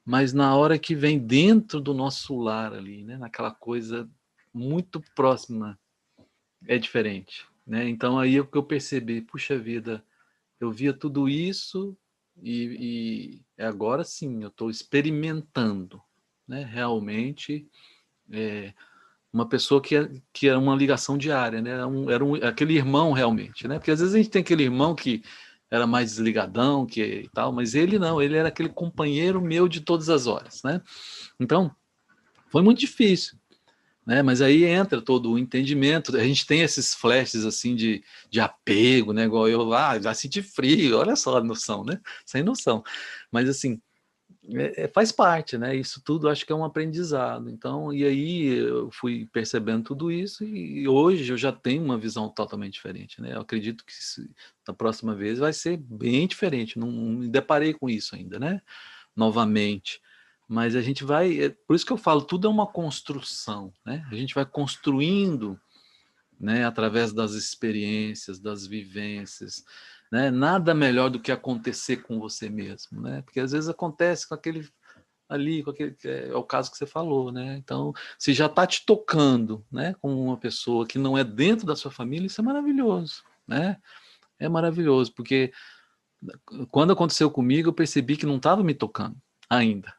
mas na hora que vem dentro do nosso lar ali, né, naquela coisa muito próxima, é diferente, né? Então aí eu percebi, puxa vida, eu via tudo isso e agora sim, eu estou experimentando, né, realmente uma pessoa que era uma ligação diária, né? Era aquele irmão realmente, né? Porque às vezes a gente tem aquele irmão que era mais desligadão, que e tal, mas ele não, ele era aquele companheiro meu de todas as horas, né? Então, foi muito difícil, né? Mas aí entra todo o entendimento, a gente tem esses flashes assim de apego, né? Igual eu, já senti frio, olha só a noção, né? Sem noção. Mas assim, faz parte, né? Isso tudo acho que é um aprendizado. Então, e aí eu fui percebendo tudo isso e hoje eu já tenho uma visão totalmente diferente, né? Eu acredito que da próxima vez vai ser bem diferente. Não me deparei com isso ainda, né? Novamente. Mas a gente vai... por isso que eu falo, tudo é uma construção, né? A gente vai construindo, né? Através das experiências, das vivências, né? Nada melhor do que acontecer com você mesmo, né? Porque às vezes acontece com aquele ali, com aquele, é o caso que você falou, né? Então, se já está te tocando, né? Com uma pessoa que não é dentro da sua família, isso é maravilhoso, né? É maravilhoso, porque quando aconteceu comigo, eu percebi que não estava me tocando ainda,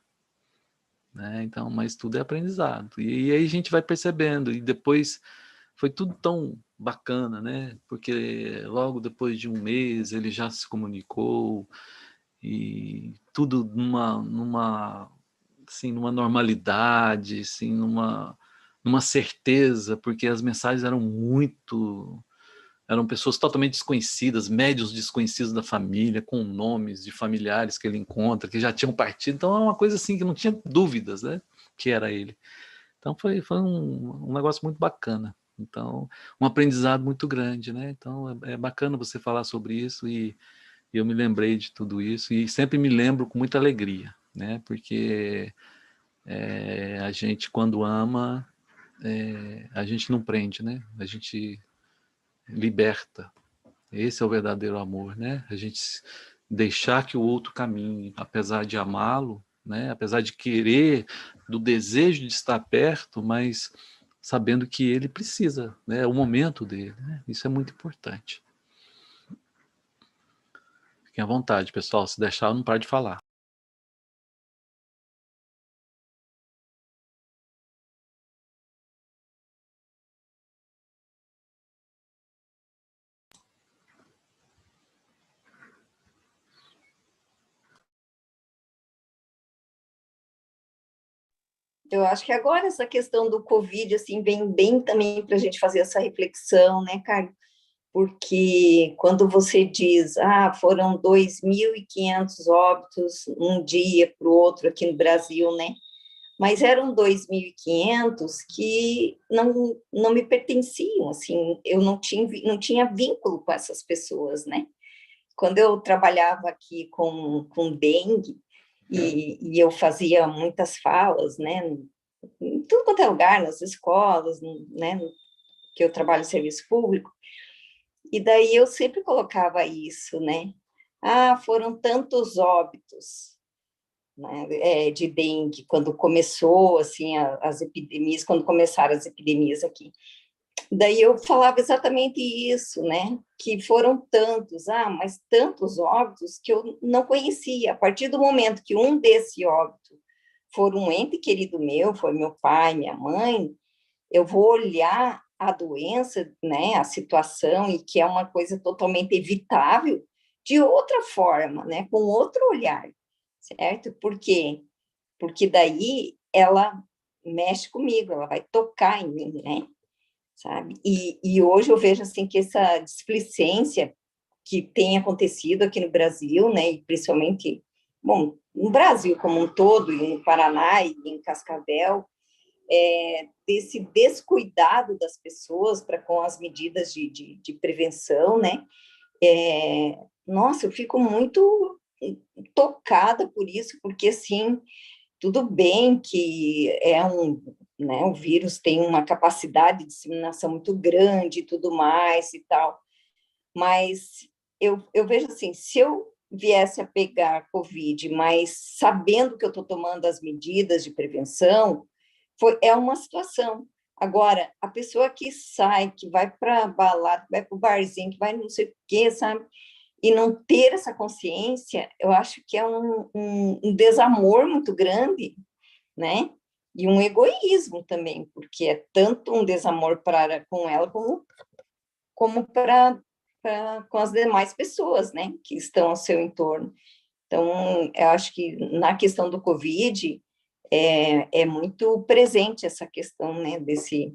né? Então, mas tudo é aprendizado. E aí a gente vai percebendo, e depois foi tudo tão bacana, né? Porque logo depois de um mês ele já se comunicou e tudo assim, numa normalidade, assim, numa certeza, porque as mensagens eram pessoas totalmente desconhecidas, médios desconhecidos da família, com nomes de familiares que ele encontra, que já tinham partido, então é uma coisa assim que não tinha dúvidas, né? Que era ele. Então foi um negócio muito bacana. Então, um aprendizado muito grande, né? Então, é bacana você falar sobre isso e eu me lembrei de tudo isso e sempre me lembro com muita alegria, né? Porque a gente, quando ama, a gente não prende, né? A gente liberta. Esse é o verdadeiro amor, né? A gente deixar que o outro caminhe, apesar de amá-lo, né? Apesar de querer, do desejo de estar perto, mas sabendo que ele precisa, né? É o momento dele, né? Isso é muito importante. Fiquem à vontade, pessoal. Se deixar, não para de falar. Eu acho que agora essa questão do Covid, assim, vem bem também para a gente fazer essa reflexão, né, Carlos? Porque quando você diz, foram 2.500 óbitos um dia para o outro aqui no Brasil, né? Mas eram 2.500 que não me pertenciam, assim, eu não tinha vínculo com essas pessoas, né? Quando eu trabalhava aqui com dengue, e eu fazia muitas falas, né? Em tudo quanto é lugar, nas escolas, né? Que eu trabalho em serviço público, e daí eu sempre colocava isso, né? Foram tantos óbitos, né, de dengue, quando começou, assim, as epidemias, quando começaram as epidemias aqui. Daí eu falava exatamente isso, né? Que foram tantos, mas tantos óbitos que eu não conhecia. A partir do momento que um desse óbito for um ente querido meu, foi meu pai, minha mãe, eu vou olhar a doença, né, a situação, e que é uma coisa totalmente evitável, de outra forma, né, com outro olhar, certo? Por quê? Porque daí ela mexe comigo, ela vai tocar em mim, né? Sabe? E hoje eu vejo, assim, que essa displicência que tem acontecido aqui no Brasil, né, e principalmente, bom, no Brasil como um todo, e no Paraná e em Cascavel, desse descuidado das pessoas para com as medidas de prevenção, né? Nossa, eu fico muito tocada por isso, porque, assim, tudo bem que né, o vírus tem uma capacidade de disseminação muito grande e tudo mais e tal, mas eu vejo assim, se eu viesse a pegar Covid, mas sabendo que eu estou tomando as medidas de prevenção, é uma situação. Agora, a pessoa que sai, que vai para balada, que vai para o barzinho, que vai não sei o quê, sabe? E não ter essa consciência, eu acho que é um desamor muito grande, né? E um egoísmo também, porque é tanto um desamor para com ela como para com as demais pessoas, né? Que estão ao seu entorno. Então, eu acho que na questão do Covid é muito presente essa questão, né? Desse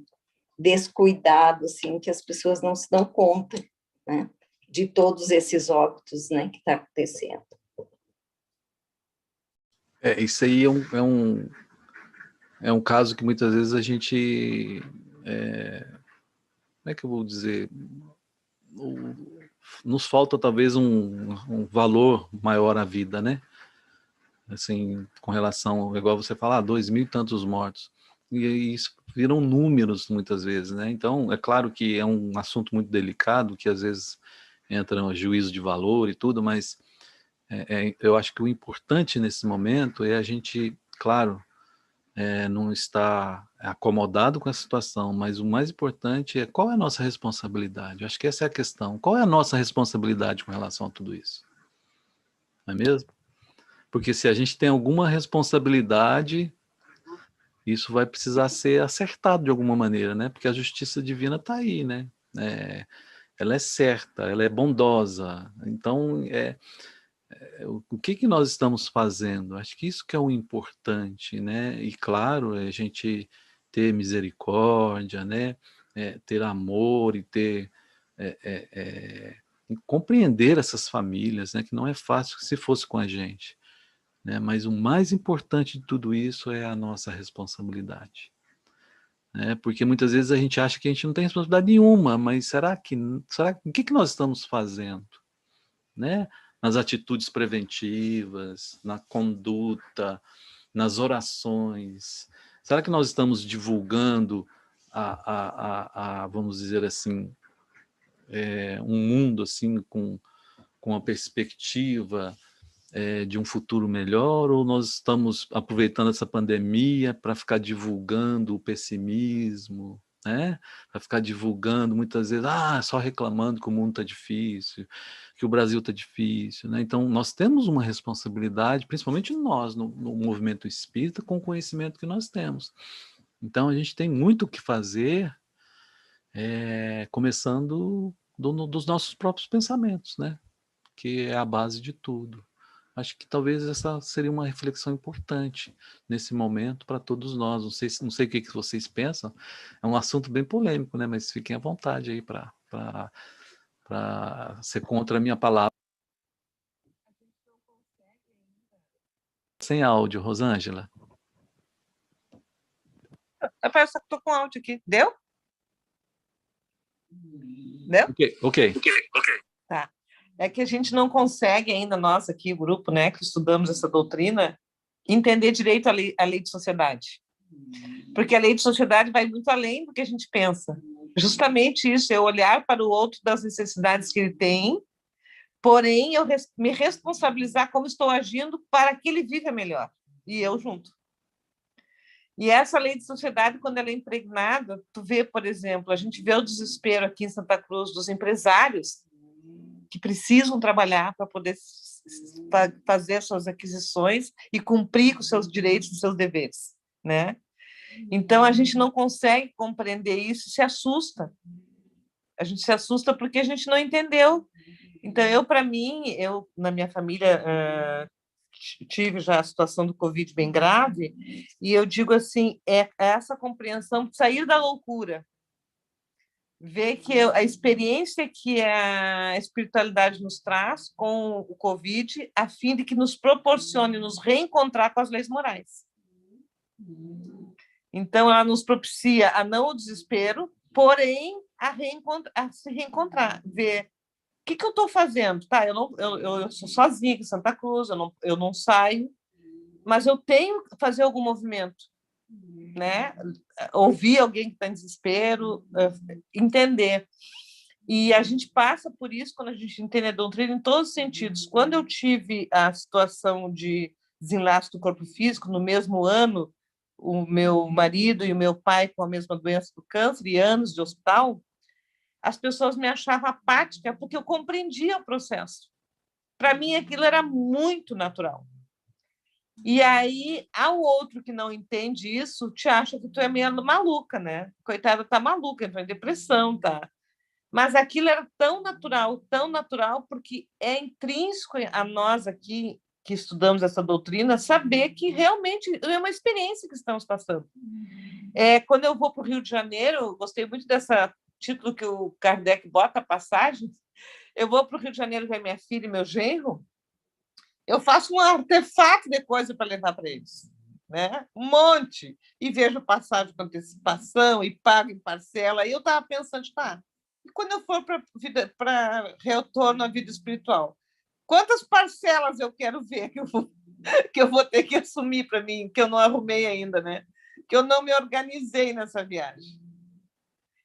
descuidado, assim, que as pessoas não se dão conta, né? De todos esses óbitos, né, que está acontecendo. Isso aí é um caso que muitas vezes a gente, como é que eu vou dizer, nos falta talvez um valor maior à vida, né? Assim, com relação, igual você fala, 2.000 e tantos mortos. E isso viram números muitas vezes, né? Então, é claro que é um assunto muito delicado, que às vezes entra no juízo de valor e tudo, mas eu acho que o importante nesse momento é a gente, claro, não estar acomodado com a situação, mas o mais importante é qual é a nossa responsabilidade. Eu acho que essa é a questão. Qual é a nossa responsabilidade com relação a tudo isso? Não é mesmo? Porque se a gente tem alguma responsabilidade, isso vai precisar ser acertado de alguma maneira, né? Porque a justiça divina está aí, né? Ela é certa, ela é bondosa. Então, o que nós estamos fazendo? Acho que isso que é o importante, né? E claro, a gente ter misericórdia, né? Ter amor e ter e compreender essas famílias, né? Que não é fácil se fosse com a gente, né? Mas o mais importante de tudo isso é a nossa responsabilidade, né? Porque muitas vezes a gente acha que a gente não tem responsabilidade nenhuma, mas será o que nós estamos fazendo, né? Nas atitudes preventivas, na conduta, nas orações. Será que nós estamos divulgando vamos dizer assim, um mundo assim com uma perspectiva de um futuro melhor, ou nós estamos aproveitando essa pandemia para ficar divulgando o pessimismo, né? Para ficar divulgando muitas vezes, só reclamando que o mundo está difícil, que o Brasil está difícil, né? Então nós temos uma responsabilidade, principalmente nós no movimento espírita, com o conhecimento que nós temos. Então a gente tem muito o que fazer, começando dos nossos próprios pensamentos, né? Que é a base de tudo. Acho que talvez essa seria uma reflexão importante nesse momento para todos nós. Não sei o que vocês pensam. É um assunto bem polêmico, né? Mas fiquem à vontade aí para ser contra a minha palavra. Sem áudio, Rosângela. Parece que estou com áudio aqui. Deu? Deu? Ok. Tá. É que a gente não consegue ainda, nós aqui, o grupo, né, que estudamos essa doutrina, entender direito a lei de sociedade. Porque a lei de sociedade vai muito além do que a gente pensa. Justamente isso, é olhar para o outro das necessidades que ele tem, porém eu me responsabilizar como estou agindo para que ele viva melhor, e eu junto. E essa lei de sociedade, quando ela é impregnada, tu vê, por exemplo, a gente vê o desespero aqui em Santa Cruz dos empresários que precisam trabalhar para poder fazer suas aquisições e cumprir com seus direitos e seus deveres, né? Então, a gente não consegue compreender isso, se assusta. A gente se assusta porque a gente não entendeu. Então, na minha família, tive já a situação do Covid bem grave, e eu digo assim, essa compreensão de sair da loucura, ver que a experiência que a espiritualidade nos traz com o Covid, a fim de que nos proporcione nos reencontrar com as leis morais. Então, ela nos propicia a não o desespero, porém a se reencontrar, ver o que eu estou fazendo. Tá, eu sou sozinha aqui em Santa Cruz, eu não saio, mas eu tenho que fazer algum movimento, né? Ouvir alguém que está em desespero, entender. E a gente passa por isso quando a gente entende a doutrina em todos os sentidos. Quando eu tive a situação de desenlace do corpo físico, no mesmo ano, o meu marido e o meu pai com a mesma doença do câncer e anos de hospital, as pessoas me achavam apática porque eu compreendia o processo. Para mim, aquilo era muito natural. E aí, ao outro que não entende isso, te acha que tu é meio maluca, né? Coitada, tá maluca, entrou em depressão, tá? Mas aquilo era tão natural, porque é intrínseco a nós aqui, que estudamos essa doutrina, saber que realmente é uma experiência que estamos passando. Quando eu vou para o Rio de Janeiro, eu gostei muito desse título que o Kardec bota, a passagem. Eu vou para o Rio de Janeiro ver minha filha e meu genro, eu faço um artefato de coisa para levar para eles, né? Um monte. E vejo passagem com antecipação e pago em parcela. E eu estava pensando, e quando eu for para retorno à vida espiritual, quantas parcelas eu quero ver que eu vou ter que assumir para mim, que eu não arrumei ainda, né? Que eu não me organizei nessa viagem.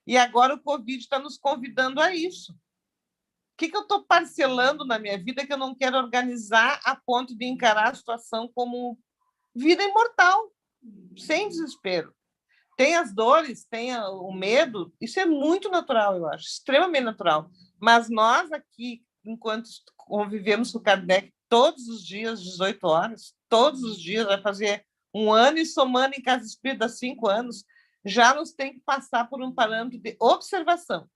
E agora o Covid está nos convidando a isso. O que eu estou parcelando na minha vida que eu não quero organizar a ponto de encarar a situação como vida imortal, sem desespero? Tem as dores, tem o medo, isso é muito natural, eu acho, extremamente natural. Mas nós aqui, enquanto convivemos com o Kardec todos os dias, 18 horas, todos os dias, vai fazer 1 ano e somando em casa espírita 5 anos, já nos tem que passar por um parâmetro de observação.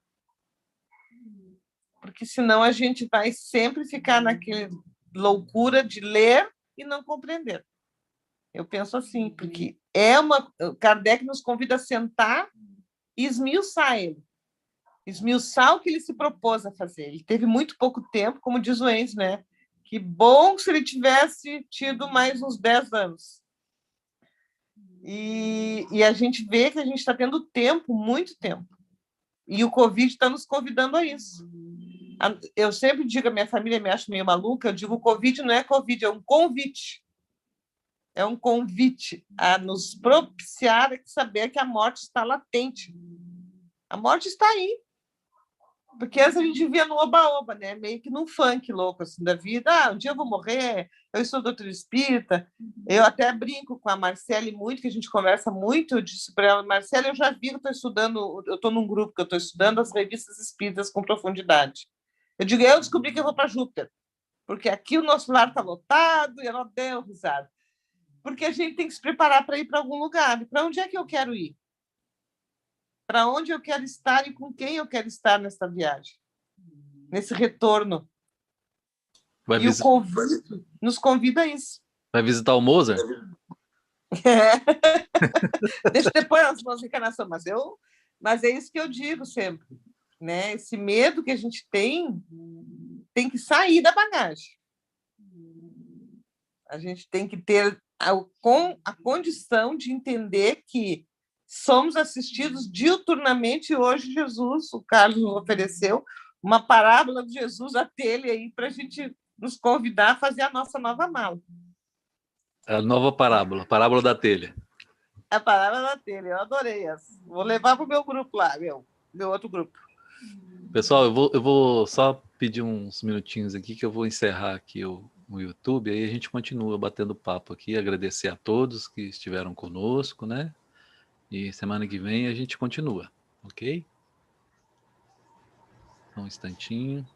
Porque senão a gente vai sempre ficar naquela loucura de ler e não compreender. Eu penso assim, porque Kardec nos convida a sentar e esmiuçar ele. Esmiuçar o que ele se propôs a fazer. Ele teve muito pouco tempo, como diz o Enzo, né? Que bom se ele tivesse tido mais uns 10 anos. E a gente vê que a gente está tendo tempo, muito tempo. E o Covid está nos convidando a isso. Eu sempre digo, a minha família me acha meio maluca, eu digo, o Covid não é Covid, é um convite. É um convite a nos propiciar a saber que a morte está latente. A morte está aí. Porque antes a gente via no oba-oba, né? Meio que num funk louco assim, da vida. Ah, um dia eu vou morrer, eu sou doutor espírita. Eu até brinco com a Marcele muito, que a gente conversa muito. Eu disse para ela, Marcele, eu já vi que estou estudando, eu estou num grupo que eu estou estudando as revistas espíritas com profundidade. Eu digo, eu descobri que eu vou para Júpiter, porque aqui o nosso lar está lotado, e ela deu risada. Porque a gente tem que se preparar para ir para algum lugar. Para onde é que eu quero ir? Para onde eu quero estar e com quem eu quero estar nessa viagem, nesse retorno. E o convite nos convida a isso. Vai visitar o Mozart? Deixa depois as nossas encarnações, mas é isso que eu digo sempre, né? Esse medo que a gente tem que sair da bagagem. A gente tem que ter a condição de entender que somos assistidos diuturnamente. Hoje Jesus, o Carlos nos ofereceu uma parábola de Jesus, a telha aí, para a gente nos convidar a fazer a nossa nova mala. A nova parábola, parábola da telha. A parábola da telha, eu adorei essa. Vou levar para o meu grupo lá, meu outro grupo. Pessoal, eu vou só pedir uns minutinhos aqui, que eu vou encerrar aqui no YouTube, aí a gente continua batendo papo aqui, agradecer a todos que estiveram conosco, né? E semana que vem a gente continua, ok? Só um instantinho.